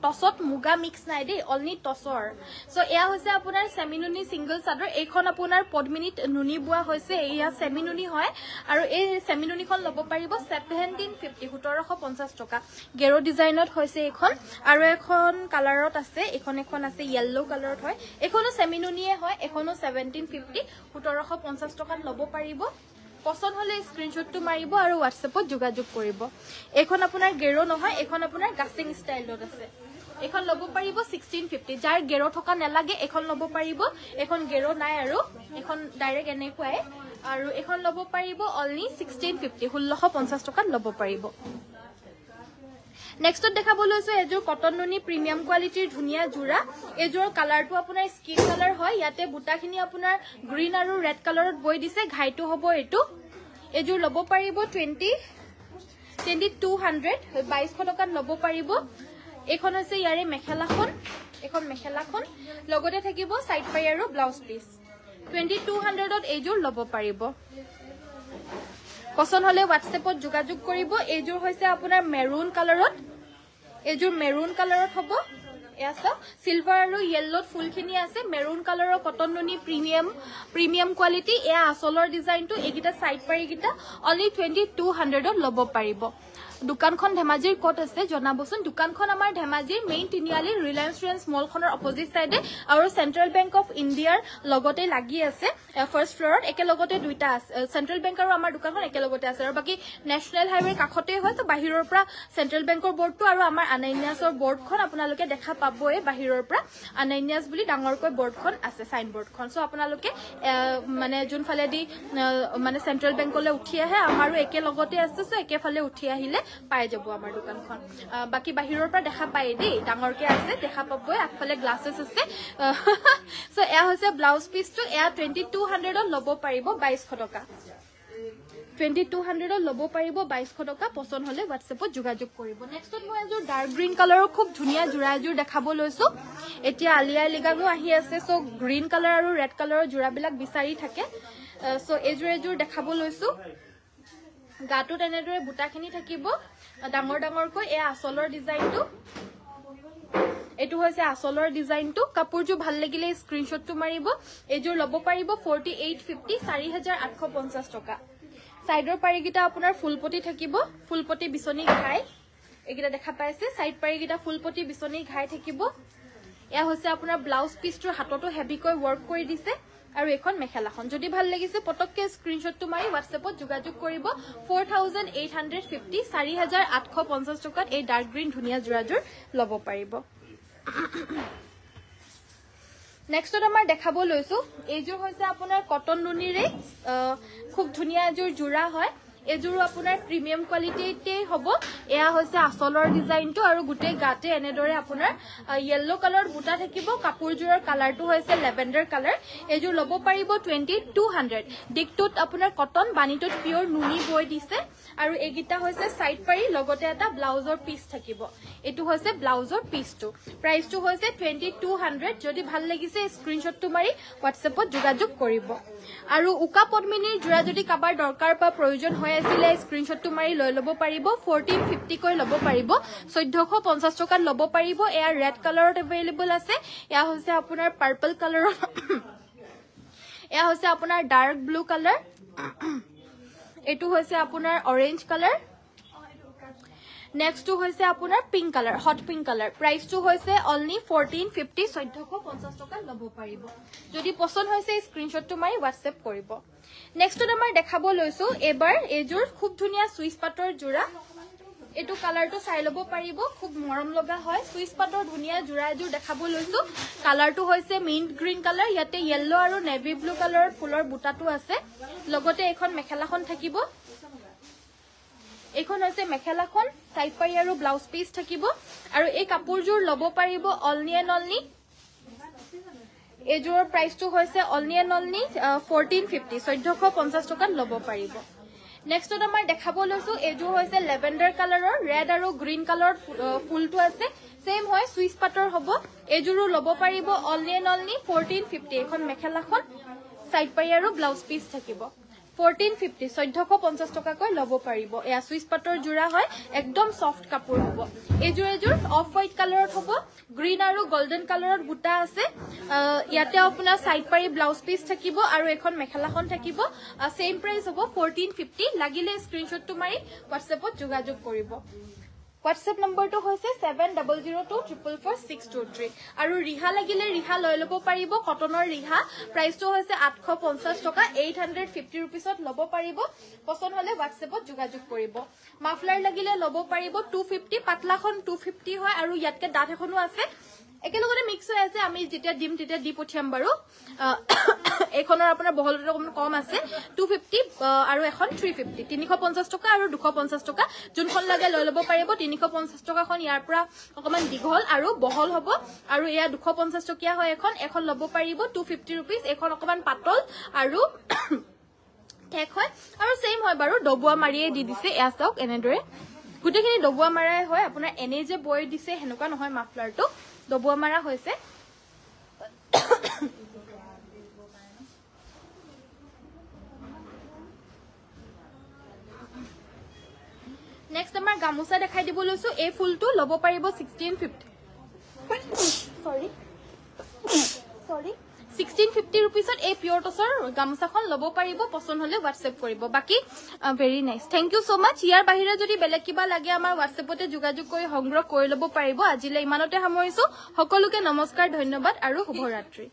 টছত মুগা মিক্স নাই দেই অনলি টছৰ সো এয়া হৈছে আপোনাৰ সেমিনুনি সিঙ্গল চাদৰ এইখন আপোনাৰ পদ্মিনীত নুনি বুৱা হৈছে এয়া সেমিনুনি হয় আৰু এই সেমিনুনিখন ল'ব পাৰিব 1750 1750 টকা গেৰো ডিজাইনত হৈছে এইখন আৰু এখন কালাৰত আছে এখন আছে ইয়েলো কালাৰত হয় এখনো সেমিনুনিয়ে হয় এখনো 1750 1750 টকাত ল'ব পাৰিব পছন্দ হলে স্ক্ৰিনশটটো মাৰিব আৰু WhatsAppত যোগাযোগ কৰিব এখন আপোনাৰ গেৰো নহয় এখন আপোনাৰ গাছিং ষ্টাইলত আছে এখন ল'ব পাৰিব 1650 যাৰ গেৰো থকা নালাগে এখন ল'ব পাৰিব এখন গেৰো নাই আৰু এখন ডাইৰেক্ট এনেকুৱাই আৰু এখন ল'ব পাৰিব অনলি 1650 1650 টকাত ল'ব পাৰিব নেক্সটত দেখাব লৈছো এজোৰ কটন নুনি প্ৰিমিয়াম কোৱালিটিৰ ধুনিয়া জোৰা এজোৰ কালাৰটো আপোনাৰ স্কিন কালাৰ হয় ইয়াতে বুটাখিনি আপোনাৰ গ্ৰীন আৰু ৰেড কালাৰত বৈ দিছে ঘাইটো হ'ব এটো এজোৰ ল'ব পাৰিব 2200 2200 টকাত ল'ব পাৰিব এখন হৈছে ইয়াৰে মেখেলাখন লগতে থাকিব সাইড পাই আৰু ব্লাউজ পিস 2200ত এজোৰ ল'ব পাৰিব পছন্দ হলে WhatsAppত যোগাযোগ কৰিব এজোৰ হৈছে আপোনাৰ মেৰুন কালাৰত হ'ব এসা সিলভাৰ আৰু ইয়েলোত ফুলখিনি আছে মেৰুন কালাৰৰ কটন নুনি প্ৰিমিয়াম কোৱালিটি এয়া আসলৰ ডিজাইনটো এগিটা সাইড পাৰি গিটা অনলি 2200ত ল'ব পাৰিব দোকানখন ধেমাজিৰ কত আছে জনাবচোন দোকানখন আমাৰ ধেমাজিৰ মেইন তিনিআলি ৰিলায়েন্স মলখনৰ অপোজিট সাইডে আৰু সেন্ট্ৰেল বেংক অফ ইণ্ডিয়াৰ লগতে লাগি আছে ফাৰ্স্ট ফ্লোৰত একে লগতে দুইটা আছে সেন্ট্ৰেল বেংক আৰু আমাৰ দোকানখন একে লগতে আছে আৰু বাকি নেশনেল হাইৱে কাখতে হয় তো বাহিৰৰ পৰা সেন্ট্ৰেল বেংকৰ বৰ্ডটো আৰু আমাৰ আনাইনিয়াছৰ বৰ্ডখন আপোনালোকে দেখা পাবই বাহিৰৰ পৰা আনাইনিয়াছ বুলি ডাঙৰকৈ বৰ্ডখন আছে সাইন বৰ্ডখন সো আপোনালোকে মানে যোনফালে দি মানে সেন্ট্ৰেল বেংকলৈ উঠি আহে আমাৰো একে লগতে আছে সো একেফালে উঠি আহিলে পাই যাব আমাৰ দোকানখন বাকি বাহিৰৰ পৰা দেখা পায় দেই ডাঙৰকে আছে দেখা পাবই আগফালে গ্লাसेस আছে সো এয়া হৈছে ব্লাউজ পিসটো এয়া 2200ত ল'ব পাৰিব 2200 টকা 2200ত ল'ব পাৰিব 2200 টকা পছন্দ হলে WhatsAppত যোগাযোগ কৰিব নেক্সটত মই এজোৰ ডাৰ্ক গ্ৰীন কালাৰৰ খুব ধুনিয়া জোৰা এজোৰ দেখাব লৈছো এতিয়া আলিয়া লিগাঙো আহি আছে সো গ্ৰীন কালাৰ আৰু ৰেড কালাৰৰ জোৰাবিলাক বিচাৰি থাকে সো এজোৰ দেখাব লৈছো গাটো তেনেদৰে বুটাখিনি থাকিব ডাঙৰকৈ এ আসলৰ ডিজাইনটো এটো হৈছে আসলৰ ডিজাইনটো কাপোৰজো ভাল লাগিলে স্ক্ৰিনশটটো মাৰিব এজোৰ ল'ব পাৰিব 4850 4850 টকা সাইডৰ পাৰিগিটা আপোনাৰ ফুলপটি থাকিব ফুলপটি বিছনি ঘাই এগিটা দেখা পাইছে সাইড পাৰিগিটা ফুলপটি বিছনি ঘাই থাকিব এয়া হৈছে আপোনাৰ ব্লাউজ পিছটোৰ হাতটো হেভিকৈ ৱৰ্ক কৰি দিছে আৰু এখন মেখেলাখন যদি ভাল লাগিছে পটককে স্ক্ৰিনশ্বটটো মাৰি হোৱাটছএপত যোগাযোগ কৰিব 4850 4850 টকাত এই ডাৰ্ক গ্ৰীণ ধুনীয়া জোৰাজোৰ ল'ব পাৰিব নেক্সটত আমাৰ দেখাব লৈছো এইযোৰ হৈছে আপোনাৰ কটন নুনিৰে খুব ধুনীয়া এযোৰ জোৰা হয় এযোৰো আপোনাৰ প্ৰিমিয়াম কোৱালিটিতে হ'ব এয়া হৈছে আচলৰ ডিজাইনটো আৰু গুটেই গাতে এনেদৰে আপোনাৰ ইয়েলো কালাৰ বুটা থাকিব কাপোৰজোৰৰ কালাৰটো হৈছে লেভেণ্ডাৰ কালাৰ এযোৰ ল'ব পাৰিব 2200 ডিকটোত আপোনাৰ কটন বানিটোত পিওৰ নুনি বৈ দিছে আৰু এগিটা হৈছে সাইড পাৰি লগতে এটা ব্লাউজৰ পিস থাকিব এটো হৈছে ব্লাউজৰ পিসটো প্ৰাইসটো হৈছে 2200 যদি ভাল লাগিছে স্ক্ৰিনশ্বটটো মাৰি হোৱাটছএপত যোগাযোগ কৰিব আৰু উকা পদ্মিনীৰ জোৰা যদি কাবাৰ দৰকাৰ বা প্ৰয়োজন হয় আছিল স্ক্ৰিনশ্বটটো মাৰি লৈ ল'ব পাৰিব 1450 কৈ ল'ব পাৰিব 1450 টকাত ল'ব পাৰিব এয়া ৰেড কালাৰত अवेलेबल আছে এয়া হৈছে আপোনাৰ পাৰ্পল কালাৰত এয়া হৈছে আপোনাৰ ডাৰ্ক ব্লু কালাৰ এটো হৈছে আপোনাৰ অৰেঞ্জ কালাৰ নেক্সট হৈছে আপোনাৰ pink colour hot pink colour প্ৰাইসটো হৈছে অনলি 1450 1450 টকা ল'ব পাৰিব যদি পছন্দ হৈছে স্ক্ৰিনশ্বটটো মাৰি হোৱাটছএপ কৰিব নেক্সটত আমাৰ দেখাব লৈছো এবাৰ এযোৰ খুব ধুনীয়া সুইচ পাটৰ জোৰা এটো কালাৰটো চাই ল'ব পাৰিব খুব মৰম লগা হয় সুইচ পাটৰ ধুনীয়া জোৰা এযোৰ দেখাব লৈছো কালাৰটো হৈছে মিন্ট গ্ৰীণ কালাৰ ইয়াতে ইয়েলো আৰু নেভি ব্লু কালাৰৰ ফুলৰ বুটাটো আছে লগতে এখন মেখেলাখন থাকিব এখন হৈছে মেখেলাখন সাইড পাৰি আৰু ব্লাউজ পিস থাকিব আৰু এই কাপোৰজোৰ ল'ব পাৰিব অনলি এণ্ড অনলি এযোৰৰ প্ৰাইসটো হৈছে অনলি এণ্ড অনলি 1450 1450 টকাত ল'ব পাৰিব নেক্সটত আমাৰ দেখাব লৈছো এযোৰ হৈছে লেভেণ্ডাৰ কালাৰৰ ৰেড আৰু গ্ৰীণ কালাৰৰ ফুলটো আছে সেম হয় সুইচ পাটৰ হ'ব এযোৰো ল'ব পাৰিব অনলি এণ্ড অনলি 1450 এখন মেখেলাখন সাইড পাৰি আৰু ব্লাউজ পিস থাকিব 1450 1450 টকা কৈ ল'ব পাৰিব এয়া সুইচ পাটৰ জোৰা হয় একদম সফট কাপোৰ হ'ব এযোৰ অফ হোৱাইট কালাৰত হ'ব গ্ৰীণ আৰু গোল্ডেন কালাৰত বুটা আছে ইয়াতে আপোনাৰ সাইড পাৰি ব্লাউজ পিস থাকিব আৰু এখন মেখেলাখন থাকিব সেম প্ৰাইস হ'ব 1450 লাগিলে স্ক্ৰিনশ্বটটো মাৰি হোৱাটছএপত যোগাযোগ কৰিব WhatsApp number to hoise 7002444623 aru riha lagile riha loi lobo paribo cottonor riha price to hoise 850 toka 850 rupees ot lobo paribo poson hole WhatsApp ot jogajog koribo muffler lagile lobo paribo 250 patla khon 250 hoy aru yatke dat ekhonu ase একেলগতে মিক্স হৈ আছে আমি যেতিয়া ডিম তেতিয়া দি পঠিয়াম বাৰু এখনৰ আপোনাৰ বহলটো কম আছে 250 আৰু এখন 350 350 টকা আৰু 250 টকা যোনখন লাগে লৈ ল'ব পাৰিব 350 টকাখন ইয়াৰ পৰা অকমান দীঘল আৰু বহল হ'ব আৰু এয়া 250 টকিয়া হয় এখন ল'ব পাৰিব 250 रुपीस এখন অকমান পাতল আৰু ঠেক হয় আৰু সেম হয় বাৰু ডবুৱা মাৰিয়ে দি দিছে এয়া চাওক এনেদৰে গুটেখিনি ডবুৱা মাৰাই হয় আপোনাৰ এনে যে বয় দিছে হেনকা নহয় মাফলাৰটো ডবুৱা মাৰা হৈছে নেক্সট আমাৰ গামুচা দেখাই দিব লৈছো এই ফুলটো ল'ব পাৰিব 1650 रुपीस এই পিওৰ টছৰ গামুচাখন ল'ব পাৰিব পছন্দ হলে WhatsApp কৰিব বাকি very nice thank you so much ইয়াৰ বাহিৰে যদি বেলেগ কিবা লাগে আমাৰ WhatsAppতে যোগাযোগ কৰি সংগ্ৰহ কৰি ল'ব পাৰিব আজিলৈ ইমানতে সামৰিছো সকলোকে নমস্কাৰ ধন্যবাদ আৰু শুভ ৰাত্ৰি